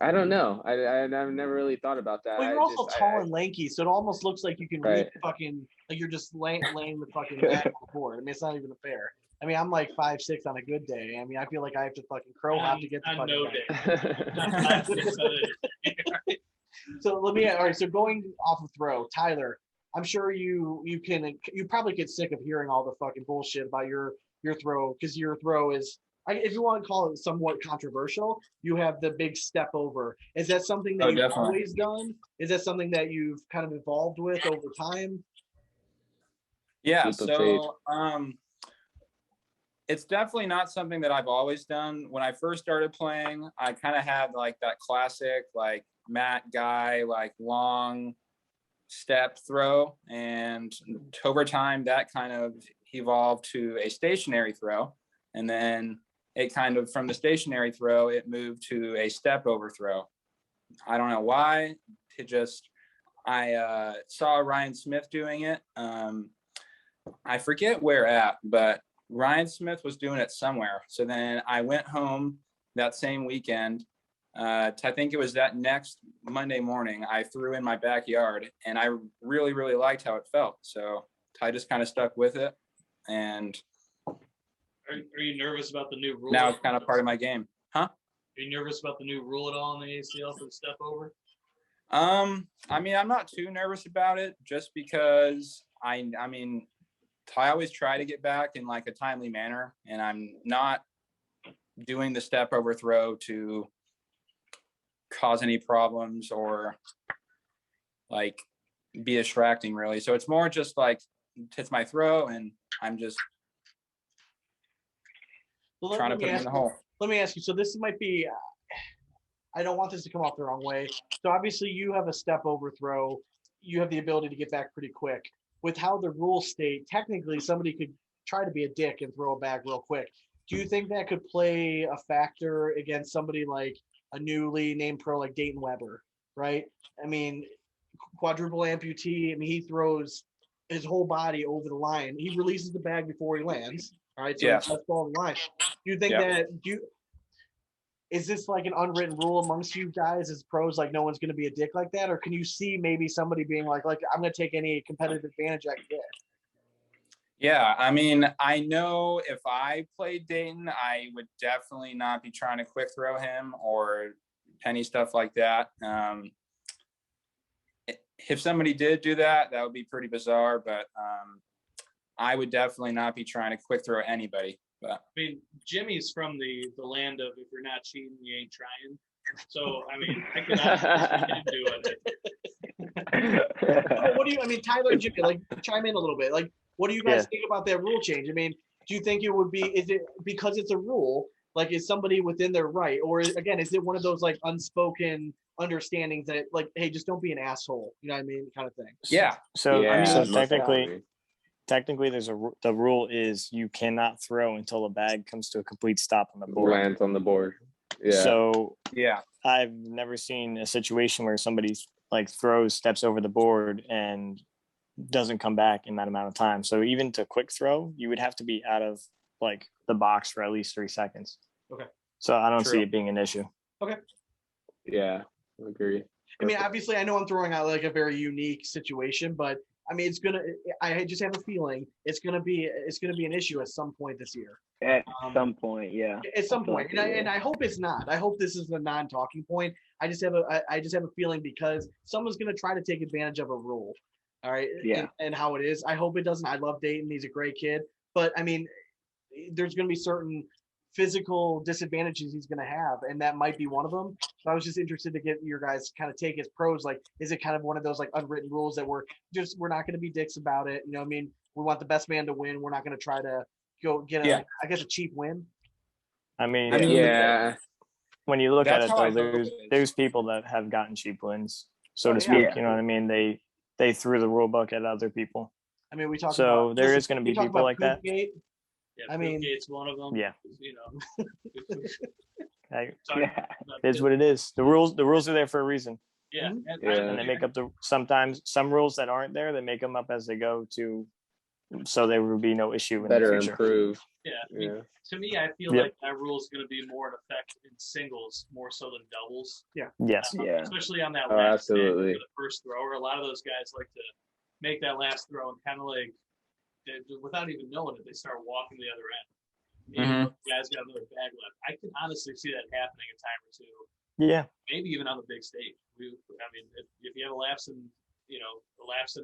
I don't know. I've never really thought about that. Well, you're also tall and lanky, so it almost looks like you can Right. fucking like you're just laying the fucking bag on the board. I mean, it's not even fair. I mean, I'm like 5'6" on a good day. I mean, I feel like I have to fucking crow hop to get the fucking bag. So all right. So going off of throw, Tyler, I'm sure you probably get sick of hearing all the fucking bullshit about your throw because your throw is. If you want to call it somewhat controversial, you have the big step over. Is that something that you've always done? Is that something that you've kind of evolved with over time? Yeah, so it's definitely not something that I've always done. When I first started playing, I kind of had like that classic like Matt guy, like long step throw. And over time, that kind of evolved to a stationary throw. And then it kind of, from the stationary throw, it moved to a step over throw. I don't know why. I saw Ryan Smith doing it. I forget where at, but Ryan Smith was doing it somewhere. So then I went home that same weekend. I think it was that next Monday morning, I threw in my backyard and I really, really liked how it felt. So I just kind of stuck with it. And Are you nervous about the new rule? now it's kind of part of my game. Huh? Are you nervous about the new rule at all in the ACL for the step over? I mean, I'm not too nervous about it just because I always try to get back in like a timely manner, and I'm not doing the step over throw to cause any problems or like be distracting really. So it's more just like it's my throw and I'm just trying to put it in the hole. Let me ask you. So this might be, I don't want this to come off the wrong way. So obviously you have a step over throw. You have the ability to get back pretty quick. With how the rules state, technically somebody could try to be a dick and throw a bag real quick. Do you think that could play a factor against somebody like a newly named pro like Dayton Weber, right? I mean, quadruple amputee. I mean, he throws his whole body over the line. He releases the bag before he lands. All right, so Yeah. that's all the line. Do you think is this like an unwritten rule amongst you guys as pros? Like no one's going to be a dick like that, or can you see maybe somebody being like I'm going to take any competitive advantage I can get? Yeah, I mean, I know if I played Dayton, I would definitely not be trying to quick throw him or any stuff like that. If somebody did do that, that would be pretty bizarre, but I would definitely not be trying to quick throw anybody. But I mean, Jimmy's from the land of if you're not cheating, you ain't trying. So I mean, I could obviously do it. What do you? I mean, Tyler and Jimmy, like chime in a little bit. Like, what do you guys think about that rule change? I mean, do you think it would be? Is it because it's a rule? Like, is somebody within their right, or again, is it one of those like unspoken understandings that like, hey, just don't be an asshole, you know what I mean, kind of thing? yeah. So Yeah, so most technically, definitely. technically the rule is you cannot throw until the bag comes to a complete stop on the board. Lands on the board. Yeah. So Yeah. I've never seen a situation where somebody's like throws, steps over the board and doesn't come back in that amount of time. So even to quick throw, you would have to be out of like the box for at least 3 seconds. Okay. So I don't True. see it being an issue. Okay. Yeah, I agree. I mean, obviously, I know I'm throwing out like a very unique situation, but I mean, I just have a feeling it's gonna be an issue at some point this year. At some point, yeah. At some point, and I hope it's not. I hope this is a non-talking point. I just have a feeling because someone's gonna try to take advantage of a rule. All right. Yeah. And how it is. I hope it doesn't. I love Dayton. He's a great kid, but I mean, there's gonna be certain physical disadvantages he's going to have, and that might be one of them. So I was just interested to get your guys kind of take as pros. Like, is it kind of one of those like unwritten rules that we're not going to be dicks about it? You know what I mean? We want the best man to win. We're not going to try to go get a cheap win. I mean, yeah. When you look at That's it, how I though, feel. there's people that have gotten cheap wins, so to speak. Yeah. You know what I mean? They threw the rule book at other people. I mean, we talked. So about, there is going to be people like that. Gate. Yeah, I mean, Gates one of them. Yeah. You know. Hey, Sorry. it is what it is. The rules are there for a reason, Yeah. Mhm. and they make up sometimes some rules that aren't there. They make them up as they go to, so there will be no issue in Better the future. improve. Yeah. I mean, Yeah. to me, I feel Yep. like that rule is going to be more in effect in singles more so than doubles. Yes. Yeah. Especially on that Oh, last stand absolutely. for the first thrower. A lot of those guys like to make that last throw and kind of like, without even knowing it, they start walking the other end. Mm-hmm. The guy's got another bag left. I can honestly see that happening a time or two, Yeah. maybe even on the big stage. I mean, if you have a lapse in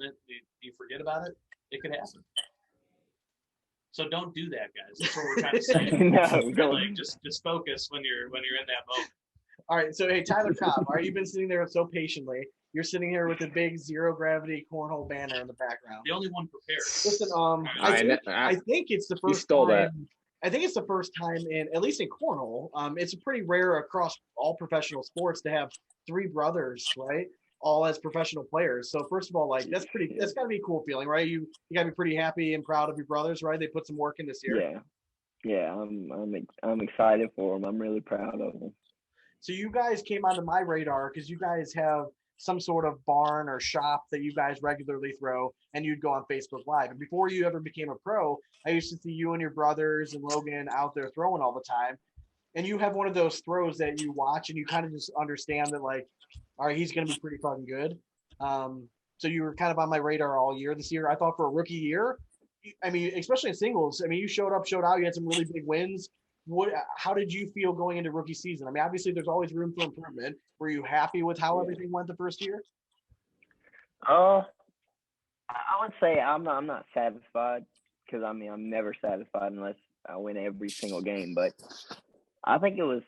it, you forget about it, it could happen. So don't do that, guys. That's what we're trying to say. No, don't. Like, just focus when you're in that moment. All right. So hey, Tyler Cobb, all right, you've been sitting there so patiently. You're sitting here with the big Zero Gravity Cornhole banner in the background. The only one prepared. Listen, I think it's the first stole time. that. I think it's the first time at least in cornhole. It's pretty rare across all professional sports to have 3 brothers, right? All as professional players. So first of all, like that's gotta be a cool feeling, right? You gotta be pretty happy and proud of your brothers, right? They put some work in this year. Yeah. Yeah, I'm excited for them. I'm really proud of them. So you guys came onto my radar because you guys have some sort of barn or shop that you guys regularly throw, and you'd go on Facebook Live. And before you ever became a pro, I used to see you and your brothers and Logan out there throwing all the time. And you have one of those throws that you watch and you kind of just understand that, like, all right, he's going to be pretty fucking good. So you were kind of on my radar all year this year. I thought for a rookie year, I mean, especially in singles, I mean, you showed up, showed out, you had some really big wins. How did you feel going into rookie season? I mean, obviously there's always room for improvement. Were you happy with how everything went the first year? I would say I'm not satisfied because I mean I'm never satisfied unless I win every single game. But I think it was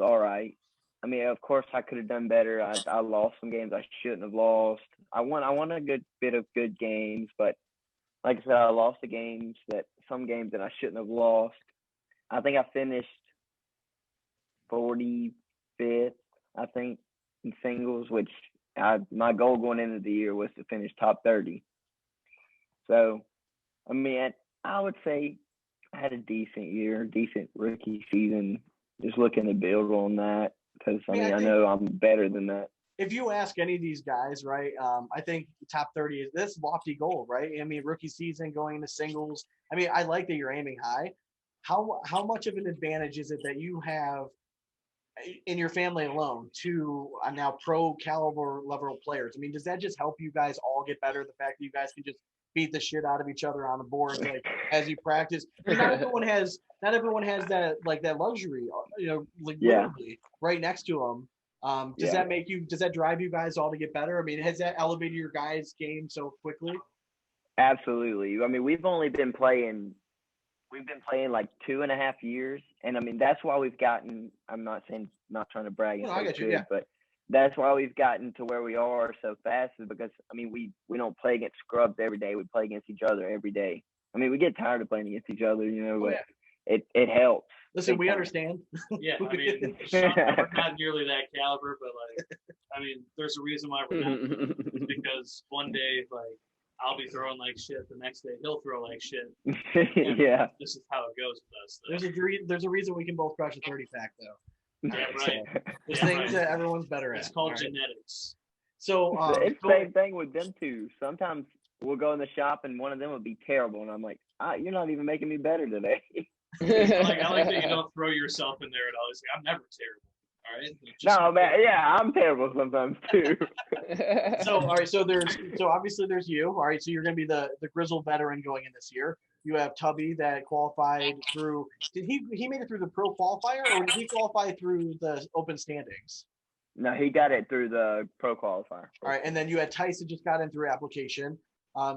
all right. I mean, of course I could have done better. I lost some games I shouldn't have lost. I won a good bit of good games, but like I said, I lost some games that I shouldn't have lost. I think I finished 45th, I think, in singles, which my goal going into the year was to finish top 30. So, I mean, I would say I had a decent rookie season. Just looking to build on that because, I know I'm better than that. If you ask any of these guys, right, I think top 30 is this lofty goal, right? I mean, rookie season going into singles. I mean, I like that you're aiming high. How much of an advantage is it that you have in your family alone to now pro caliber level players? I mean, does that just help you guys all get better? The fact that you guys can just beat the shit out of each other on the board, like as you practice. Not everyone has that, like, that luxury, you know, like literally right next to them. Does that drive you guys all to get better? I mean, has that elevated your guys' game so quickly? Absolutely. I mean, we've been playing like 2.5 years, and I mean that's why we've gotten. I'm not trying to brag and say good, but that's why we've gotten to where we are so fast. Is because I mean we don't play against scrubs every day. We play against each other every day. I mean we get tired of playing against each other, you know, but it helps. Listen, we understand. Yeah, I mean, Sean, we're not nearly that caliber, but like, I mean, there's a reason why we're not. Because one day, like, I'll be throwing like shit. The next day, he'll throw like shit. Yeah. This is how it goes with us. There's a reason we can both crush a 30-pack, though. Yeah, right. There's Yeah, things right. that everyone's better at. It's called All right. genetics. So It's the same thing with them two. Sometimes we'll go in the shop and one of them will be terrible, and I'm like, you're not even making me better today. I like that you don't throw yourself in there at all. It's like, I'm never terrible. All right. No, man. Yeah, I'm terrible sometimes too. So all right. So obviously there's you. All right. So you're going to be the grizzled veteran going in this year. You have Tubby that qualified through. Did he made it through the pro qualifier, or did he qualify through the open standings? No, he got it through the pro qualifier. All right, and then you had Tyson just got in through application.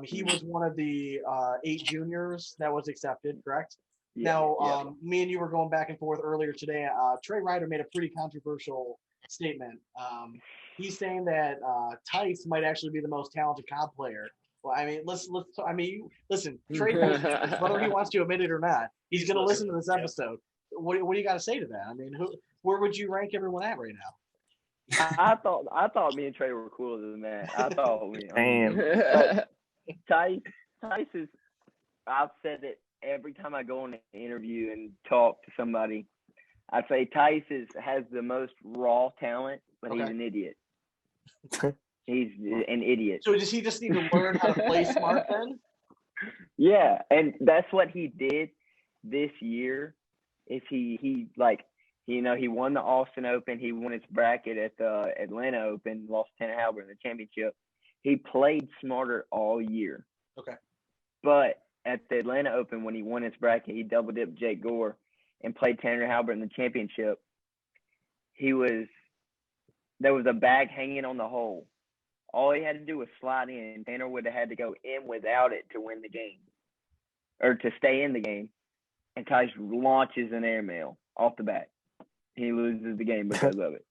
He was one of the 8 juniors that was accepted, correct? Yeah, Now, me and you were going back and forth earlier today. Trey Ryder made a pretty controversial statement. He's saying that Tice might actually be the most talented Cobb player. Well, I mean, listen. Trey, whether he wants to admit it or not, he's going to listen to this episode. What do you got to say to that? I mean, where would you rank everyone at right now? I thought me and Trey were cooler than that. I thought we. Damn. Tice is. I've said it every time I go on an interview and talk to somebody. I say Tice has the most raw talent, but he's an idiot. He's an idiot. So does he just need to learn how to play smart then? Yeah, and that's what he did this year. Is he won the Austin Open. He won his bracket at the Atlanta Open, lost to Tanner Halbert in the championship. He played smarter all year. Okay. But at the Atlanta Open, when he won his bracket, he double dipped Jake Gore and played Tanner Halbert in the championship. There was a bag hanging on the hole. All he had to do was slide in. Tanner would have had to go in without it to win the game or to stay in the game. And Tice launches an airmail off the bat. He loses the game because of it.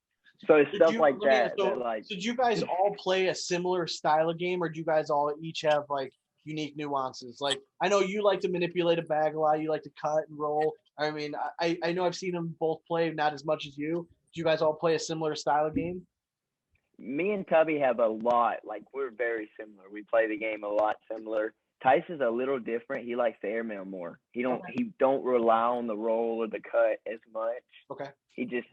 So it's stuff like that. So did you guys all play a similar style of game, or do you guys all each have like unique nuances? Like, I know you like to manipulate a bag a lot. You like to cut and roll. I mean, I know I've seen them both play, not as much as you. Do you guys all play a similar style of game? Me and Tubby have a lot. Like, we're very similar. We play the game a lot similar. Tice is a little different. He likes to airmail more. He don't rely on the roll or the cut as much. Okay.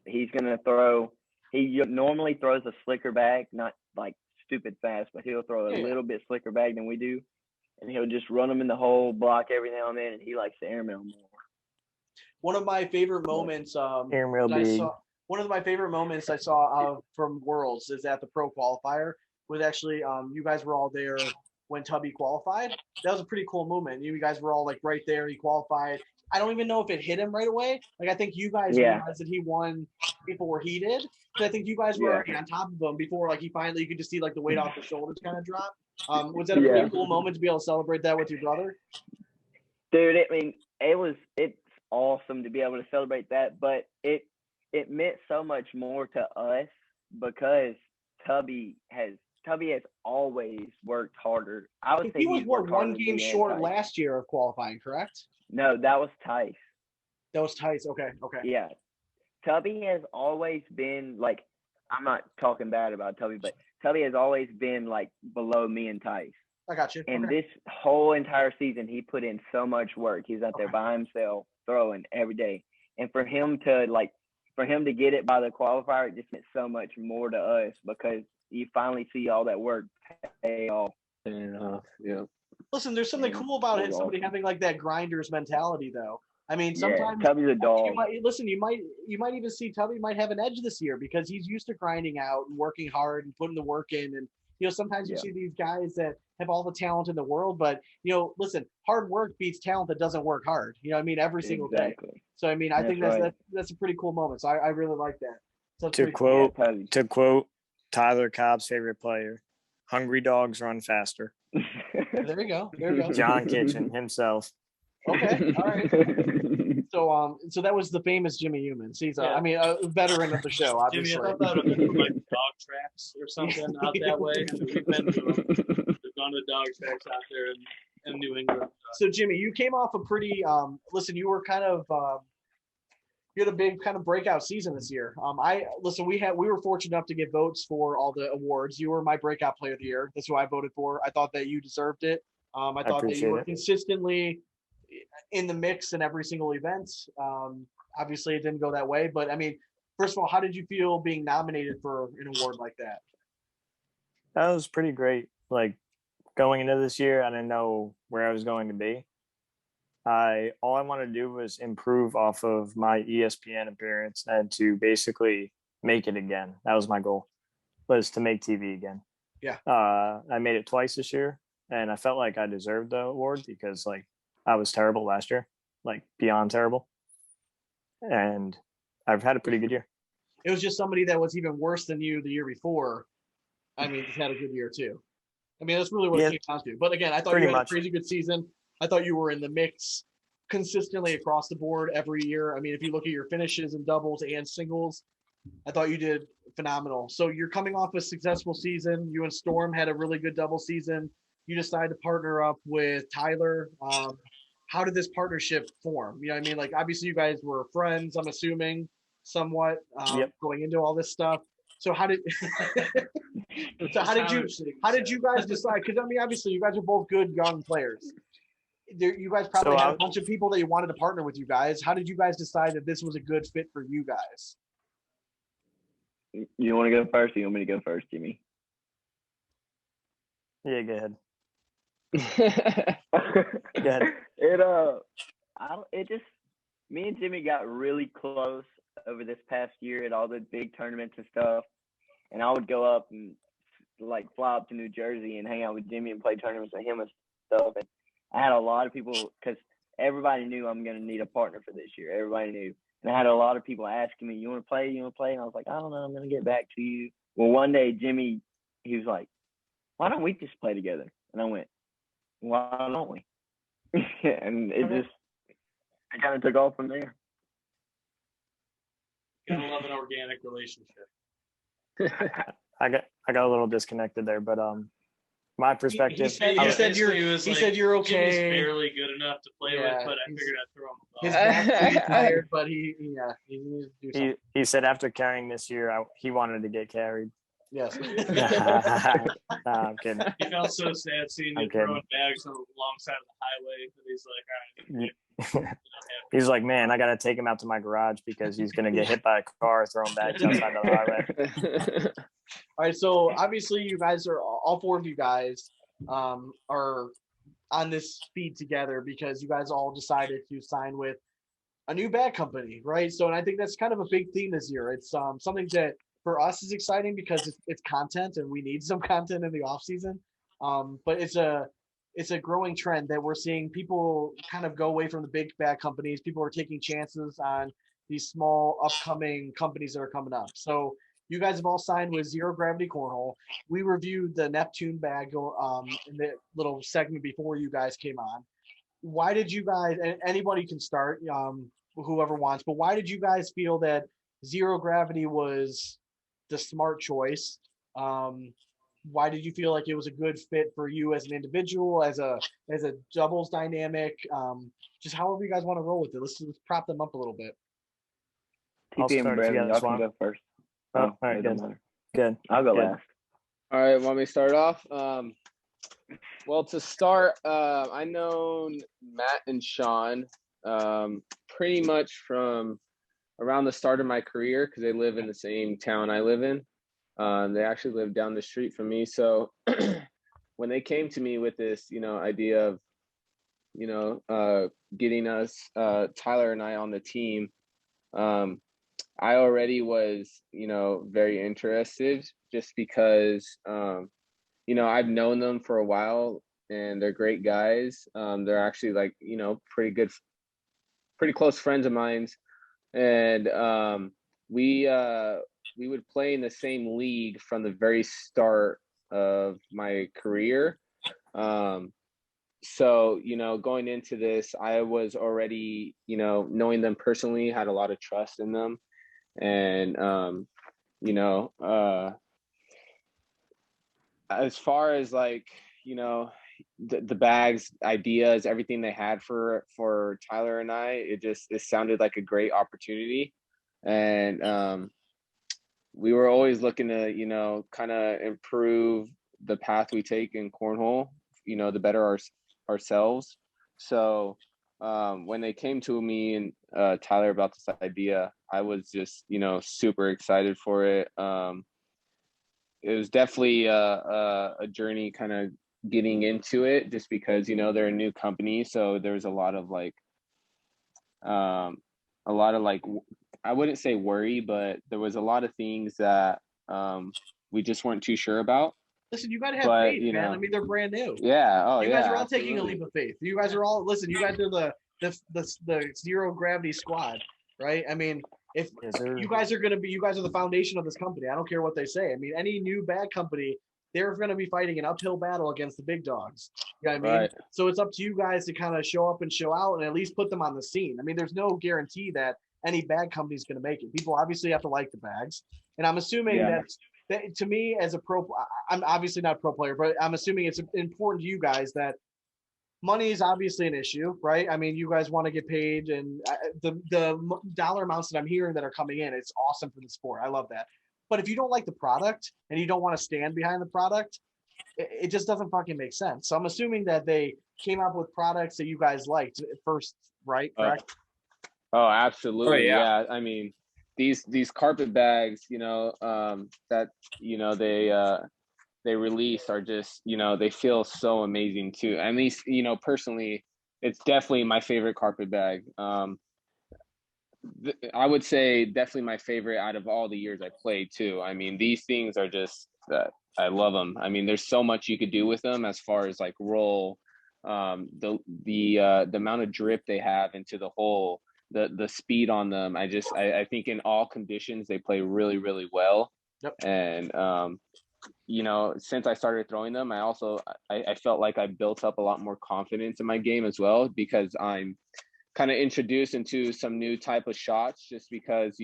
He's gonna throw. He normally throws a slicker bag, not like stupid fast, but he'll throw a little bit slicker bag than we do, and he'll just run them in the hole, block every now and then, and he likes to airmail more. One of my favorite moments. Airmail big. One of my favorite moments I saw from Worlds is at the pro qualifier. Was actually you guys were all there when Tubby qualified. That was a pretty cool moment. You guys were all like right there. He qualified. I don't even know if it hit him right away. Like, I think you guys realized that he won before he did. But I think you guys were already on top of him before, like, you could just see like the weight off the shoulders kind of drop. Was that a pretty cool moment to be able to celebrate that with your brother? Dude, I mean, it's awesome to be able to celebrate that, but it meant so much more to us because Tubby has always worked harder. I would say he was one game short last year of qualifying, correct? No, that was Tice. That was Tice. Okay. Yeah. Tubby has always been like, I'm not talking bad about Tubby, but Tubby has always been like below me and Tice. I got you. And this whole entire season, he put in so much work. He's out there by himself throwing every day. And for him to get it by the qualifier, it just meant so much more to us because you finally see all that work pay off. Yeah. Listen, there's something cool about it. Somebody having like that grinder's mentality, though. I mean, sometimes Tubby's a dog. You might even see Tubby might have an edge this year because he's used to grinding out and working hard and putting the work in. And sometimes you see these guys that have all the talent in the world, but listen, hard work beats talent that doesn't work hard. You know what I mean? Every single day. So I mean, I think that's a pretty cool moment. So I really like that. So to quote Tyler Cobb's favorite player, "Hungry dogs run faster." There you go. John Kitchen himself. Okay, all right. So that was the famous Jimmy Youmans. He's a veteran of the show, obviously. Jimmy, I thought that would have been like dog tracks or something out that way. We've been to them. We've gone to dog tracks out there in New England. So Jimmy, you came off a pretty listen, you were kind of you had a big kind of breakout season this year. We were fortunate enough to get votes for all the awards. You were my breakout player of the year. That's who I voted for. I thought that you deserved it. I thought that you were consistently in the mix in every single event. Obviously, it didn't go that way, but I mean, first of all, how did you feel being nominated for an award like that? That was pretty great. Like going into this year, I didn't know where I was going to be. All I wanted to do was improve off of my ESPN appearance and to basically make it again. That was my goal, was to make TV again. Yeah. I made it twice this year, and I felt like I deserved the award because like I was terrible last year, like beyond terrible. And I've had a pretty good year. It was just somebody that was even worse than you the year before. I mean, just had a good year too. I mean, that's really what it came down to. But again, I thought you had a crazy good season. I thought you were in the mix consistently across the board every year. I mean, if you look at your finishes in doubles and singles, I thought you did phenomenal. So you're coming off a successful season. You and Storm had a really good double season. You decided to partner up with Tyler. How did this partnership form? You know what I mean? Like, obviously you guys were friends, I'm assuming, somewhat going into all this stuff. So how did you guys decide? Because I mean, obviously you guys are both good young players. You guys probably had a bunch of people that you wanted to partner with you guys. How did you guys decide that this was a good fit for you guys? You want to go first, or you want me to go first, Jimmy? Yeah, go ahead. Go ahead. Me and Jimmy got really close over this past year at all the big tournaments and stuff. And I would go up and like fly up to New Jersey and hang out with Jimmy and play tournaments with him and stuff. And I had a lot of people, because everybody knew I'm going to need a partner for this year. Everybody knew. And I had a lot of people asking me, you want to play? You want to play? And I was like, I don't know. I'm going to get back to you. Well, one day, Jimmy, he was like, why don't we just play together? And I went, why don't we? And it kind of took off from there. Gotta love an organic relationship. I got a little disconnected there, but my perspective. He said you're okay. Jimmy's barely good enough to play with, but I figured I'd throw him a ball. His back's pretty tired, but he needs to do something. He said after carrying this year, he wanted to get carried. Yes. Nah, I'm kidding. He felt so sad seeing you throwing bags on the long side of the highway. That he's like, all right. He's like, man, I got to take him out to my garage because he's going to get hit by a car throwing bags outside the highway. All right, so obviously you guys are all four of you guys are on this feed together because you guys all decided to sign with a new bag company, right? So, and I think that's kind of a big theme this year. It's something that for us is exciting because it's content and we need some content in the off season. But it's a growing trend that we're seeing people kind of go away from the big bag companies. People are taking chances on these small upcoming companies that are coming up. So you guys have all signed with Zero Gravity Cornhole. We reviewed the Neptune bag in the little segment before you guys came on. Why did you guys, and anybody can start, whoever wants, but why did you guys feel that Zero Gravity was the smart choice? Why did you feel like it was a good fit for you as an individual, as a doubles dynamic? Just however you guys want to roll with it. Let's prop them up a little bit. TP and Brevon, y'all can go first. All right, good. I'll go last. All right, want me to start off? Well, to start, I known Matt and Sean pretty much from around the start of my career because they live in the same town I live in. They actually live down the street from me. So when they came to me with this, idea of, getting us, Tyler and I on the team, I already was, very interested just because, I've known them for a while and they're great guys. They're actually like, pretty close friends of mine. And we would play in the same league from the very start of my career. So, going into this, I was already, knowing them personally, had a lot of trust in them. And, as far as like, the bags, ideas, everything they had for Tyler and I, it sounded like a great opportunity. And we were always looking to, kind of improve the path we take in cornhole, the better ourselves. So when they came to me and Tyler about this idea, I was just, super excited for it. It was definitely a journey kind of getting into it, just because, they're a new company. So there's a lot of like, I wouldn't say worry, but there was a lot of things that we just weren't too sure about. Listen, you gotta have faith, man. I mean, they're brand new. Yeah. Oh, you yeah. guys are all absolutely. taking a leap of faith. You guys are all you guys are the Zero Gravity squad, right? I mean, if you guys are the foundation of this company. I don't care what they say. I mean, any new bag company, they're going to be fighting an uphill battle against the big dogs. You know what I mean? Right. So it's up to you guys to kind of show up and show out and at least put them on the scene. I mean, there's no guarantee that any bag company is going to make it. People obviously have to like the bags. And I'm assuming that to me as a pro, I'm obviously not a pro player, but I'm assuming it's important to you guys that money is obviously an issue, right? I mean, you guys want to get paid, and the dollar amounts that I'm hearing that are coming in, it's awesome for the sport. I love that. But if you don't like the product and you don't want to stand behind the product, it just doesn't fucking make sense. So I'm assuming that they came up with products that you guys liked at first, right? Correct? Oh, absolutely. Oh, yeah. Yeah. I mean, these carpet bags, that, they release are just, they feel so amazing too. At least, personally, it's definitely my favorite carpet bag. I would say definitely my favorite out of all the years I played too. I mean, these things are just I love them. I mean, there's so much you could do with them as far as like roll, the amount of drip they have into the hole, the speed on them. I think in all conditions they play really, really well. Yep. And since I started throwing them, I felt like I built up a lot more confidence in my game as well, because I'm kind of introduced into some new type of shots, just because,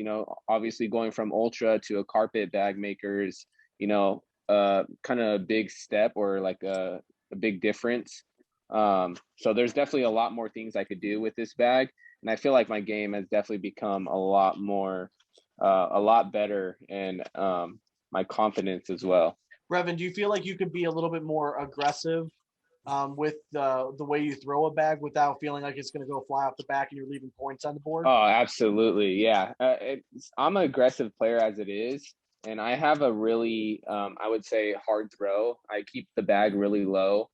obviously going from ultra to a carpet bag maker is, kind of a big step, or like a big difference. So there's definitely a lot more things I could do with this bag. And I feel like my game has definitely become a lot better, and my confidence as well. Brevon, do you feel like you could be a little bit more aggressive with the way you throw a bag without feeling like it's going to go fly off the back and you're leaving points on the board? Oh, absolutely. Yeah. I'm an aggressive player as it is. And I have a really, I would say, hard throw. I keep the bag really low,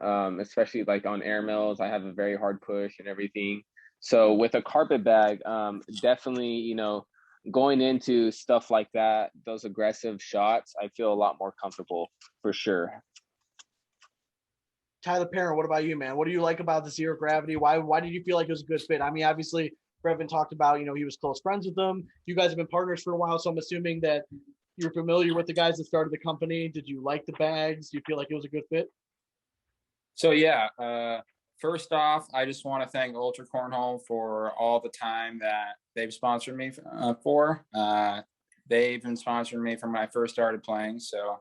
especially like on air mills. I have a very hard push and everything. So with a carpet bag, definitely, going into stuff like that, those aggressive shots, I feel a lot more comfortable for sure. Tyler Parent, what about you, man? What do you like about the Zero Gravity? Why did you feel like it was a good fit? I mean, obviously, Brevon talked about, he was close friends with them. You guys have been partners for a while, so I'm assuming that you're familiar with the guys that started the company. Did you like the bags? Do you feel like it was a good fit? So, yeah, first off, I just want to thank Ultra Cornhole for all the time that they've sponsored me for. They've been sponsoring me from when I first started playing, so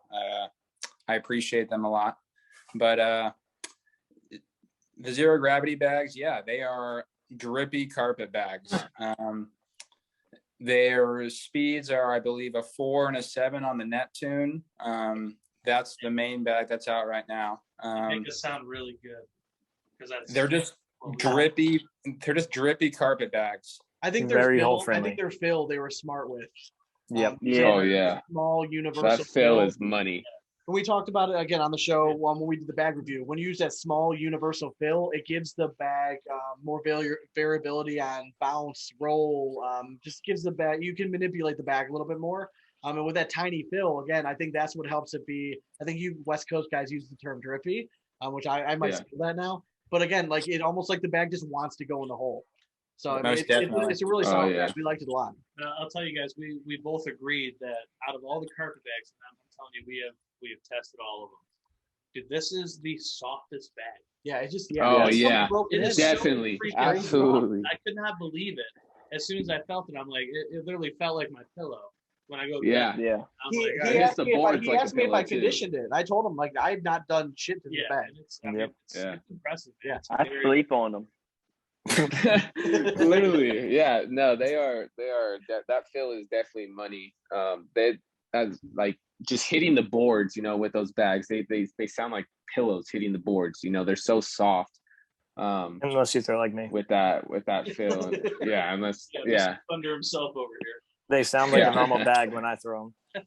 I appreciate them a lot. But the Zero Gravity bags, yeah, they are drippy carpet bags. Their speeds are, I believe, a 4 and a 7 on the Neptune. That's the main bag that's out right now. Make us sound really good, because they're just drippy. They're just drippy carpet bags. I think they're very Phil. hole friendly. I think they're Phil. They were smart with. Yep. Oh yeah. Small universal. That fill is money. And we talked about it again on the show when we did the bag review. When you use that small universal fill, it gives the bag more variability on bounce, roll. Just gives the bag, you can manipulate the bag a little bit more. And with that tiny fill, again, I think that's what helps it be. I think you West Coast guys use the term drippy, which I might steal that now. But again, like it almost like the bag just wants to go in the hole. So I mean, it's a really solid bag. We liked it a lot. I'll tell you guys, we both agreed that out of all the carpet bags, and I'm telling you, we have tested all of them. Dude, this is the softest bag. Yeah, it's just It is definitely, so absolutely. soft. I could not believe it. As soon as I felt it, I'm like, it literally felt like my pillow. when I go. Yeah. Yeah. I'm He, like, he hits asked the me if I, boards he like a asked me if I pillow, too. conditioned it. I told him like I have not done shit to this yeah, bag. and it's Yeah. impressive. Man. Yeah. It's I very- sleep on them. Literally, yeah. No, they are. That fill is definitely money. They as like just hitting the boards, with those bags. They sound like pillows hitting the boards. They're so soft. Unless you throw like me. With that fill, yeah. Unless, yeah. Thunder himself over here. They sound like Yeah. a normal bag when I throw them.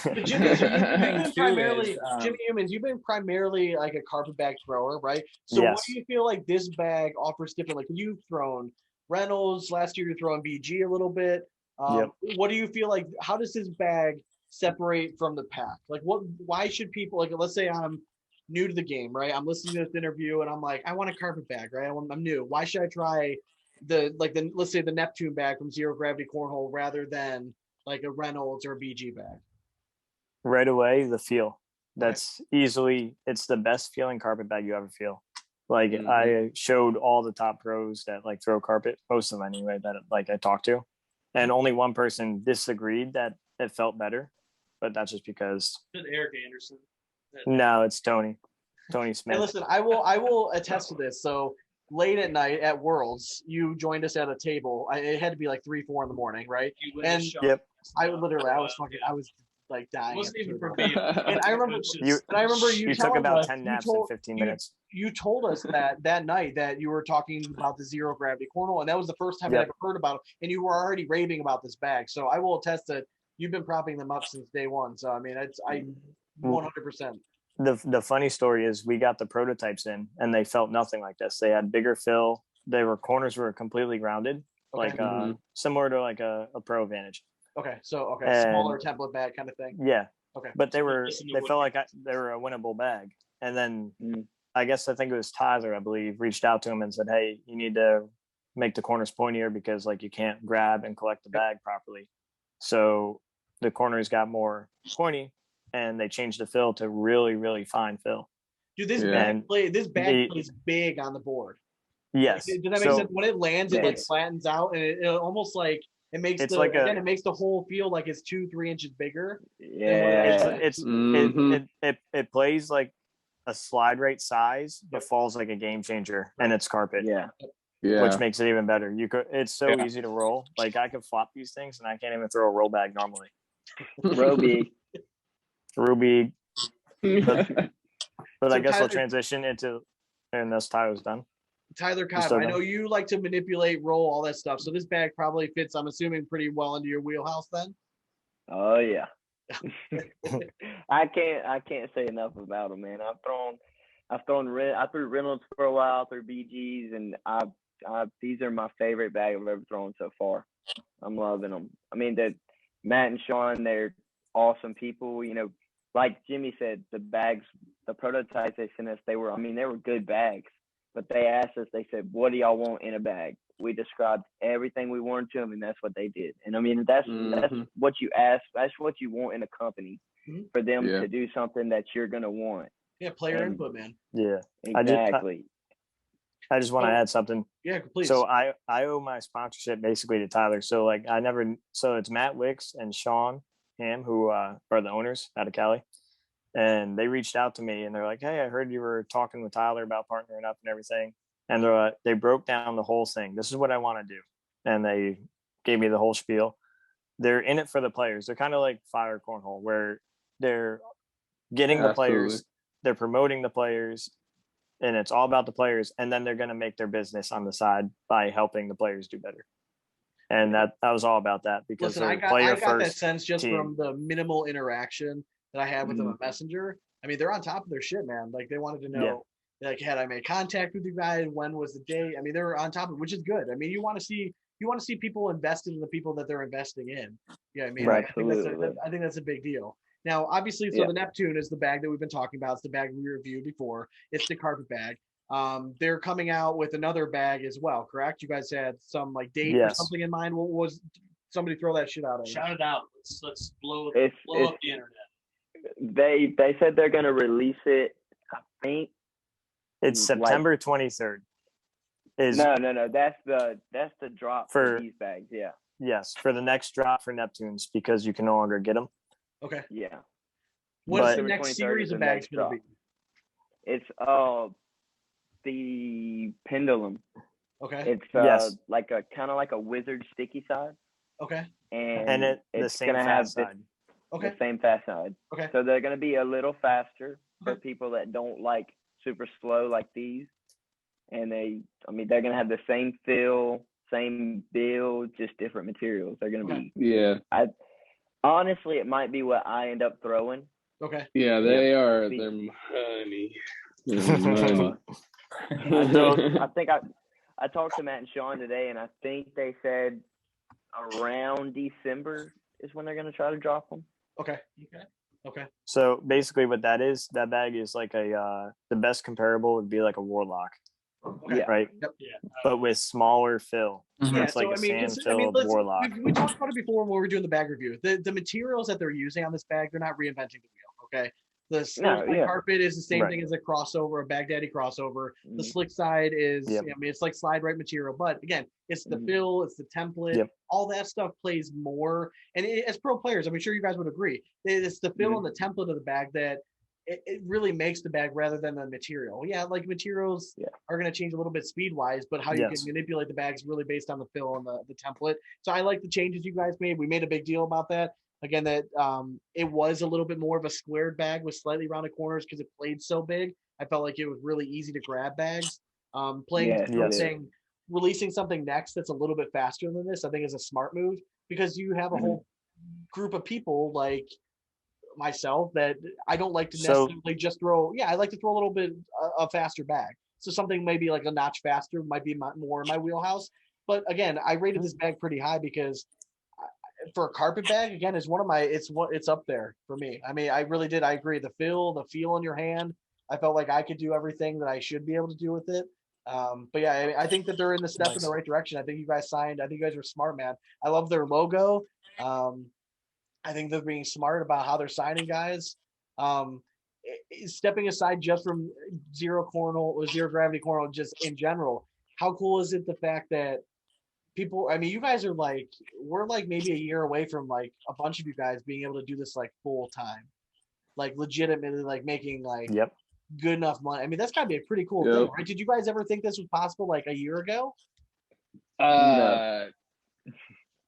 But Jimmy, so you've been Too primarily is, Jimmy Youmans, you've been primarily like a carpet bag thrower, right? So what Yes. do you feel like this bag offers different? Like you've thrown Reynolds last year, you're throwing BG a little bit. What do you feel like? How does this bag separate from the pack? Like why should people, like, let's say I'm new to the game, right? I'm listening to this interview and I'm like, I want a carpet bag, right? I'm new. Why should I try let's say the Neptune bag from Zero Gravity Cornhole rather than like a Reynolds or a BG bag? Right away, the feel. That's easily, it's the best feeling carpet bag you ever feel. Like I showed all the top pros that like throw carpet, most of them anyway, that like I talked to, and only one person disagreed that it felt better, but that's just because. Is it Eric Anderson? No, it's Tony Smith. And listen, I will attest to this. So late at night at Worlds, you joined us at a table. It had to be like 3-4 in the morning, right? And Yep. I was like dying. It wasn't at the even table. for me. And I remember you took telling about us, 10 you naps told- in 15 you- minutes. You told us that night that you were talking about the Zero Gravity Cornhole, and that was the first time I ever heard about it. And you were already raving about this bag. So I will attest that you've been propping them up since day one. So I mean, I 100%. The funny story is we got the prototypes in and they felt nothing like this. They had bigger fill. Corners were completely rounded, Okay. like similar to like a Pro Advantage. Okay, so And- smaller template bag kind of thing. Yeah. Okay. But they Listen to what felt like they were a winnable bag. And then I think it was Tyler, I believe, reached out to him and said, hey, you need to make the corners pointier because like you can't grab and collect the bag properly. So the corners got more pointy and they changed the fill to really, really fine fill. Dude, this And bag plays big on the board. Yes. Does that make sense? When it lands, it like It's- flattens out, and it almost like it makes It's the like again, it makes the hole feel like it's 2-3 inches bigger. Yeah. It plays like a slide rate size, but falls like a game changer, and it's carpet. Yeah. Which makes it even better. It's so easy to roll. Like I could flop these things, and I can't even throw a roll bag normally. Roby. Ruby, but So I guess Tyler- we'll transition into, and this Tyler's done. Tyler Cobb, still I done. know you like to manipulate, roll, all that stuff. So this bag probably fits, I'm assuming, pretty well into your wheelhouse then. Oh yeah. I can't say enough about them, man. I threw Reynolds for a while, threw BGs, and these are my favorite bag I've ever thrown so far. I'm loving them. I mean, that Matt and Sean, they're awesome people. Like Jimmy said, the bags, the prototypes they sent us, they were good bags. But they asked us, they said, what do y'all want in a bag? We described everything we wanted to them, and that's what they did. And I mean, that's what you ask. That's what you want in a company, for them to do something that you're going to want. Yeah, player input, man. Yeah. Exactly. I just want to add something. Yeah, please. So I owe my sponsorship basically to Tyler. So like so it's Matt Wicks and Sean Ham, who are the owners out of Cali. And they reached out to me and they're like, hey, I heard you were talking with Tyler about partnering up and everything. And they broke down the whole thing. This is what I want to do. And they gave me the whole spiel. They're in it for the players. They're kind of like Fire Cornhole, where they're getting the players, they're promoting the players, and it's all about the players. And then they're going to make their business on the side by helping the players do better. And that was all about that, because listen, I they're got that sense just team. from the minimal interaction that I had with them on Messenger. I mean, they're on top of their shit, man. Like they wanted to know, like, had I made contact with you guys? When was the date? I mean, they were on top of it, which is good. I mean, you want to see people invested in the people that they're investing in. Yeah, I mean, Right, I think that's a big deal. Now, obviously, so the Neptune is the bag that we've been talking about. It's the bag we reviewed before. It's the carpet bag. They're coming out with another bag as well, correct? You guys had some like date or something in mind. What was, somebody throw that shit out? Shout it out. Let's blow up the internet. They said they're gonna release it. I think it's September 23rd. No. That's the drop for these bags. Yeah. Yes, for the next drop for Neptunes, because you can no longer get them. Okay. Yeah. What's the But- next 23rd series is of the bags next going to drop. be? It's the pendulum. Okay. It's Yes. like a kind of like a wizard sticky side, Okay. and the it's same gonna have fast side. Okay. the same fast side. Okay. So they're gonna be a little faster for Okay. people that don't like super slow like these, and they're gonna have the same feel, same build, just different materials. They're gonna Okay. be. Yeah. Honestly, it might be what I end up throwing. Okay. Yeah, they are. Be- They're money. They're money. I think I talked to Matt and Sean today, and I think they said around December is when they're gonna try to drop them. Okay. Okay. So basically, what that is, that bag is like the best comparable would be like a Warlock, Okay. Yeah. right? Yep. But with smaller fill. So Yeah, it's like so a sand just, fill of let's- Warlock. we talked about it before when we were doing the bag review. The materials that they're using on this bag, they're not reinventing the wheel. Okay, the slick yeah. carpet is the same Right. thing as a crossover, a Baghdadi crossover. The Mhm. slick side is, Yep. it's like slide right material. But again, it's the Mhm. fill, it's the template, Yep. all that stuff plays more. And as pro players, I'm sure you guys would agree, it's the fill and the template of the bag that it really makes the bag rather than the material. Yeah, like materials Yeah. are going to change a little bit speed wise, but how you Yes. can manipulate the bags really based on the fill and the template. So I like the changes you guys made. We made a big deal about that. Again, that it was a little bit more of a squared bag with slightly rounded corners because it played so big. I felt like it was really easy to grab bags. Yes. Releasing something next that's a little bit faster than this, I think is a smart move because you have a whole group of people like myself that I don't like to So- necessarily just throw. Yeah, I like to throw a little bit a faster bag. So something maybe like a notch faster might be more in my wheelhouse. But again, I rated this bag pretty high because for a carpet bag, again, is one of my. It's up there for me. I mean, I really did. I agree. The feel in your hand. I felt like I could do everything that I should be able to do with it. But yeah, I think that they're in the step in the Nice. right direction. I think you guys signed. I think you guys were smart, man. I love their logo. I think they're being smart about how they're signing guys. Stepping aside just from Zero Gravity Cornhole, just in general, how cool is it the fact that people? I mean, you guys are we're maybe a year away from a bunch of you guys being able to do this full time, legitimately making Yep. good enough money. I mean, that's gotta be a pretty cool Yep. thing, right? Did you guys ever think this was possible a year ago?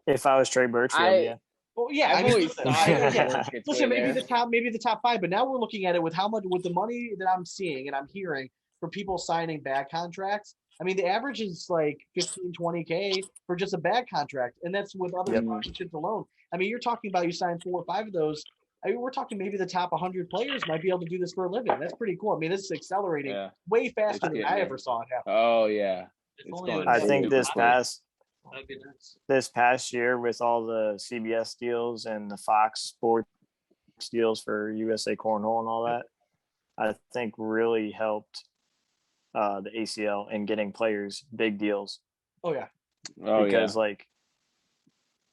If I was Trey Birchfield, yeah. Well, yeah, I've I mean, always listen, thought it yeah, would work its listen, way maybe there. the top 5, but now we're looking at it with with the money that I'm seeing and I'm hearing for people signing bag contracts. I mean, the average is 15, 20K for just a bag contract, and that's with other Yep. sponsorships alone. I mean, you're talking about you sign 4 or 5 of those. I mean, we're talking maybe the top 100 players might be able to do this for a living. That's pretty cool. I mean, this is accelerating Yeah. way faster than getting I there. ever saw it happen. Oh yeah. If It's only it going was I think super this quick. That'd be nice. this past year with all the CBS deals and the Fox Sports deals for USA Cornhole and all that, I think really helped the ACL in getting players big deals Oh yeah, Oh because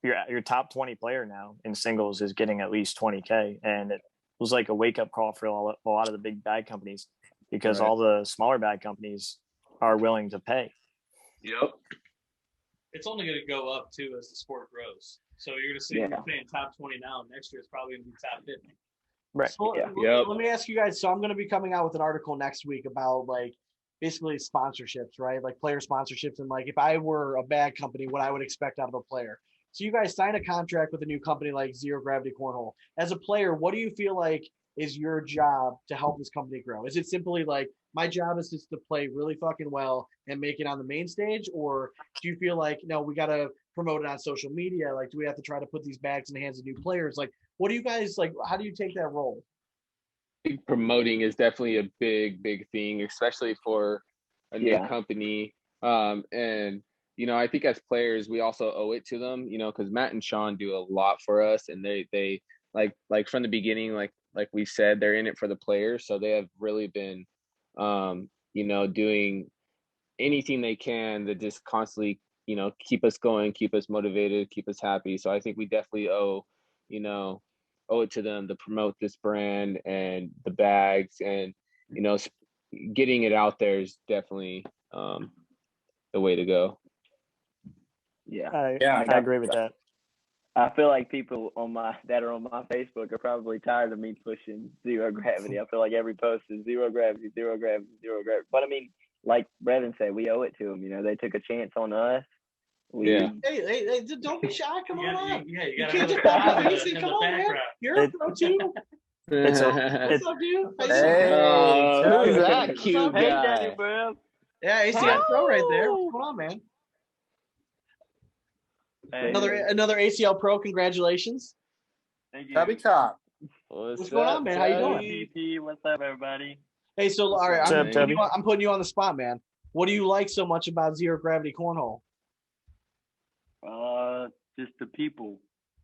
your top 20 player now in singles is getting at least 20K, and it was like a wake up call for a lot of the big bag companies because Right. all the smaller bag companies are willing to pay. Yep. It's only going to go up too as the sport grows. So you're going to see Yeah. you're paying top 20 now. Next year it's probably going to be top 50. Right. So Yeah. Yep. let me ask you guys. So I'm going to be coming out with an article next week about basically sponsorships, right? Player sponsorships, and if I were a bag company, what I would expect out of a player. So you guys sign a contract with a new company like Zero Gravity Cornhole. As a player, what do you feel like is your job to help this company grow? Is it simply my job is just to play really fucking well and make it on the main stage, or do you feel no, we got to promote it on social media? Do we have to try to put these bags in the hands of new players? What do you guys how do you take that role? Promoting is definitely a big thing, especially for a new Yeah. company. And I think as players, we also owe it to them, because Matt and Sean do a lot for us, and they like from the beginning, like we said, they're in it for the players, so they have really been, doing anything they can to just constantly, keep us going, keep us motivated, keep us happy. So I think we definitely owe it to them to promote this brand and the bags, and getting it out there is definitely the way to go. Yeah. I agree with that. I feel like people that are on my Facebook are probably tired of me pushing zero gravity. I feel like every post is zero gravity, zero gravity, zero gravity. But I mean, like Brevon said, we owe it to them. You know, they took a chance on us. Hey, don't be shy. Come on. You can't just pop up easy. Come on, man. You're a pro too. It's What's up, dude? Hey, who's that cute Hey, guy? Daddy, bro. Yeah, ACL pro right there. What's going on, man? Hey, Another ACL pro. Congratulations. thank you. Cubby Cobb. What's going on, man? How you doing? TP, what's up, everybody? Hey, so all right, What's up, Tubby? I'm putting you on the spot, man. What do you like so much about Zero Gravity Cornhole? Just the people.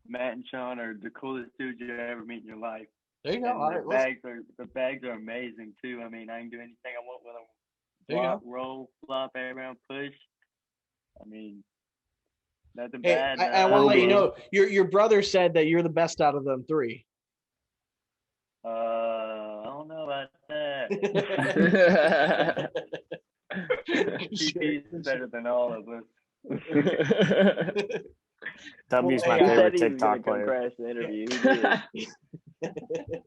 Matt and Sean are the coolest dudes you ever meet in your life. There you go. And All right, the bags are amazing too. I mean, I can do anything I want with them. There you Flop, roll, flop, around, push. I mean, nothing hey, bad. I want to let you know your brother said that you're the best out of them three. I don't know about that. TP is better than all of us. W's my Well, favorite He said he was TikTok gonna come player. crash the interview. He did.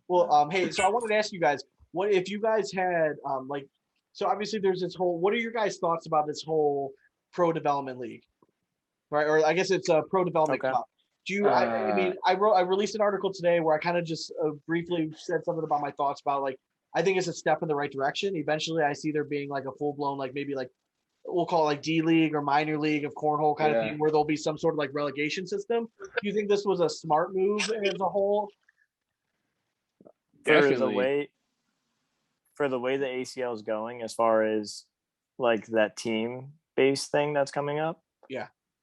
Well, hey, so I wanted to ask you guys, what if you guys had so obviously there's this whole. What are your guys' thoughts about this whole pro development league, right? Or I guess it's a pro development cup. Do you? I mean, I released an article today where I kind of just briefly said something about my thoughts about I think it's a step in the right direction. Eventually, I see there being a full blown maybe we'll call it D League or minor league of cornhole kind of thing where there'll be some sort of relegation system. Do you think this was a smart move as a whole? For the way the ACL is going, as far as that team based thing that's coming up,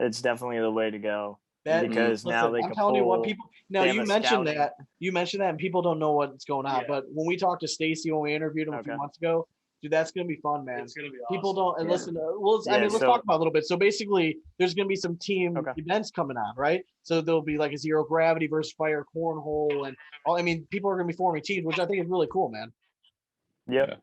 it's definitely the way to go. Because now they I'm can telling you what pull. people. Now you mentioned that and people don't know what's going on. Yeah. But when we talked to Stacy when we interviewed him a few months ago, dude, that's gonna be fun, man. It's gonna be awesome. People don't listen. I mean, let's talk about it a little bit. So basically, there's gonna be some team events coming on, right? So there'll be a Zero Gravity versus Fire Cornhole, and I mean, people are gonna be forming teams, which I think is really cool, man. Yep. Yeah.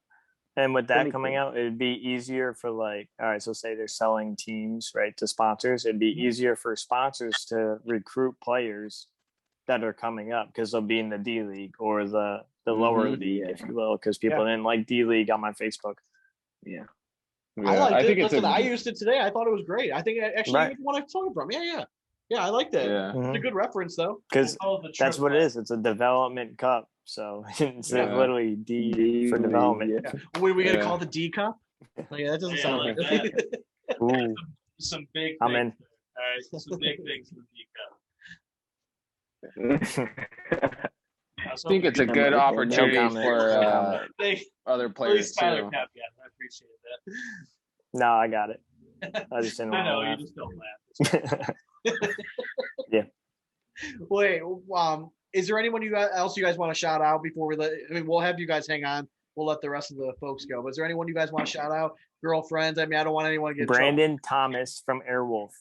And with that coming out, it'd be easier for all right, so say they're selling teams, right, to sponsors. It'd be easier for sponsors to recruit players that are coming up because they'll be in the D League or the lower league, if you will, because people didn't like D League on my Facebook. Yeah. I liked it. Listen, I used it today. I thought it was great. I think actually you want to talk from. Yeah, I like that. Yeah. It's a good reference though. Because that's what it is. It's a development cup. So it's literally D for development. Yeah. What are we gonna call the D cup? That doesn't sound like that. Ooh. Some big things. I'm in. All right, some big things in the D cup. I think it's a good opportunity for other players too. I appreciate that. No, I got it. I just didn't. I know you just don't laugh. Yeah. Wait, is there anyone else you guys want to shout out before we let? I mean, we'll have you guys hang on. We'll let the rest of the folks go. But is there anyone you guys want to shout out? Girlfriends? I mean, I don't want anyone to get Brandon Thomas from Airwolf.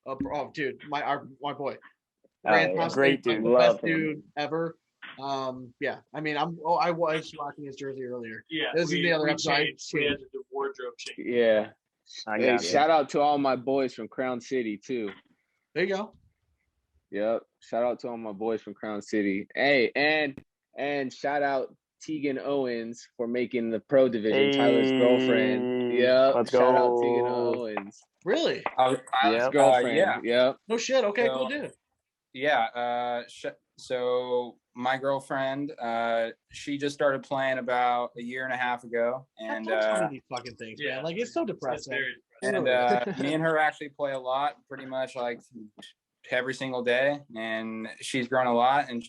Oh, dude, my boy. Great dude, best dude ever. Yeah, I mean, I was watching his jersey earlier. Yeah, this is the other episode. We had to do wardrobe change. Yeah. Hey, shout out to all my boys from Crown City too. There you go. Yep. Shout out to all my boys from Crown City. Hey, and shout out Tegan Owens for making the pro division. Tyler's girlfriend. Yep. Let's shout go. out Tegan Owens. Really? Tyler's girlfriend. Yep. No shit. Okay, cool dude. Yeah. So my girlfriend, she just started playing about a year and a half ago, and these fucking things, man. It's so depressing. And me and her actually play a lot, pretty much every single day, and she's grown a lot. And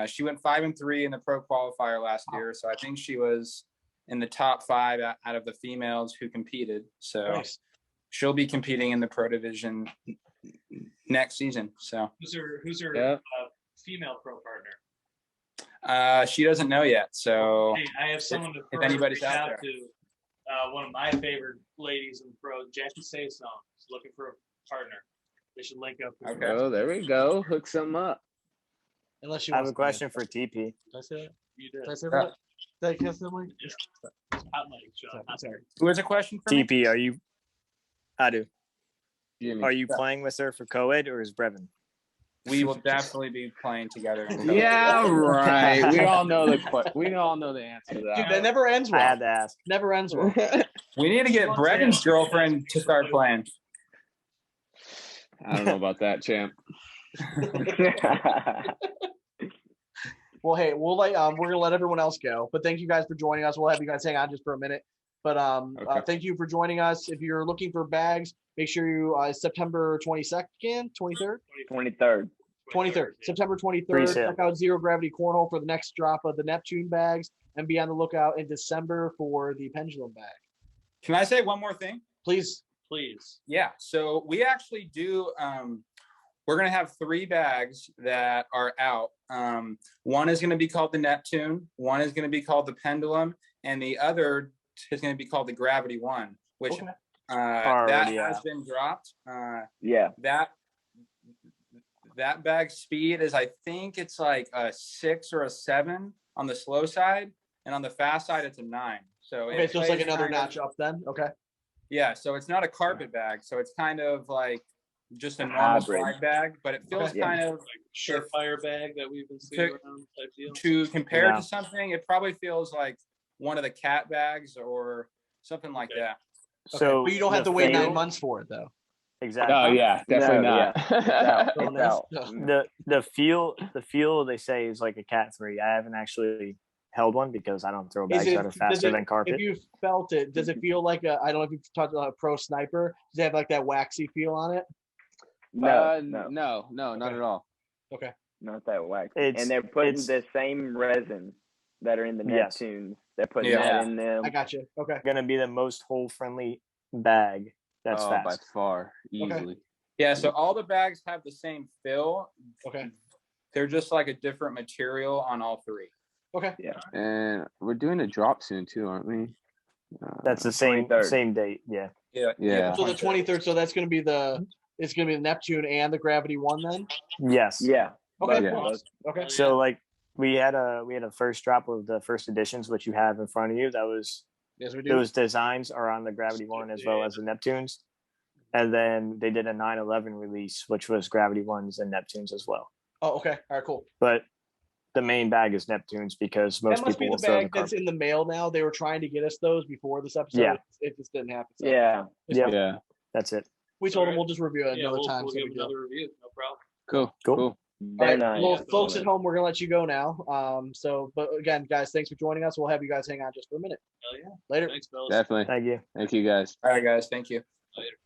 she went 5-3 in the pro qualifier last year, so I think she was in the top 5 out of the females who competed. So she'll be competing in the pro division next season. So who's her female pro partner? She doesn't know yet. So hey, I have someone to if anybody's out there. To one of my favorite ladies in the pro, Jackie Say Song, is looking for a partner. They should link up. Okay. Oh, there we go. Hook some up. Unless you I have a question for TP. Did I say that? You did. Did I say that? Did I kiss them? Hot mic, Sean. Sorry. Who has a question for TP, me? are you? I do. Jimmy. Are you playing with her for co-ed or is Brevon? We will definitely be playing together. Yeah, right. We all know the answer to Dude, that. that never ends I well. had to ask. Never ends well. We need to get Brevon's girlfriend to start playing. I don't know about that, champ. Well, hey, we're gonna let everyone else go, but thank you guys for joining us. We'll have you guys hang on just for a minute, but Okay. thank you for joining us. If you're looking for bags, make sure you September 22nd, 23rd, 23rd. 23rd, September 23rd. Pre-sale. Check out Zero Gravity Cornhole for the next drop of the Neptune bags, and be on the lookout in December for the Pendulum bag. Can I say one more thing? Please. Yeah. So we actually do. We're gonna have 3 bags that are out. One is gonna be called the Neptune. One is gonna be called the Pendulum, and the other is gonna be called the Gravity One, which Okay. that has been dropped. Yeah. That bag speed is, I think it's like a 6 or a 7 on the slow side, and on the fast side it's a 9. So Okay, so it's like plays another kind of- notch up then. Okay. Yeah, so it's not a carpet bag, so it's kind of like just a normal Hybrid. slide bag, but it feels Okay. kind of Like Surefire bag that we've been seeing around type deal. to compare Yeah. to something. It probably feels like one of the cat bags or something like Okay. that. So But you don't have the to wait 9 feel- months for it though. Exactly. Oh yeah, definitely No, not. It's out. Oh, It's nice. out. The feel they say is like a Cat 3. I haven't actually held one because I don't throw bags that are faster than carpet. If you felt it, does it feel like I don't know if you've talked about a pro sniper. Does it have like that waxy feel on it? No, no, not at all. Okay. not that wax. It's- And they're putting it's- the same resin that are in the Yes. Neptunes. They're putting Yeah. that in them. I got you. Okay. Gonna be the most hole friendly bag that's By fast. far, easily. Yeah, so all the bags have the same fill. Okay. They're just like a different material on all 3. Okay. And we're doing a drop soon too, aren't we? That's the same 23rd. same date. Yeah. Yeah. So the 23rd. So that's going to be it's going to be the Neptune and the Gravity One then. Yes. Yeah. Okay. Yeah. Cool. Okay. So like we had a first drop of the first editions, which you have in front of you. That was Yes, we do. those designs are on the Gravity One as well as the Neptunes. And then they did a 9/11 release, which was Gravity Ones and Neptunes as well. Oh, okay. All right. Cool. But the main bag is Neptunes because most That must be people the will throw the bag that's carpet. in the mail now. They were trying to get us those before this episode. Yeah. It just didn't happen. So Yeah. Yep. Yeah. That's it. we told them we'll just review it Yeah, another we'll, time. we'll so give we do. another review. No problem. Cool. All Very right, nice. well, Yeah, folks totally. at home, we're gonna let you go now. But again, guys, thanks for joining us. We'll have you guys hang on just for a minute. Hell yeah. Later. Thanks, fellas. Definitely. Thank you. Thank you guys. All right, guys. Thank you. Later.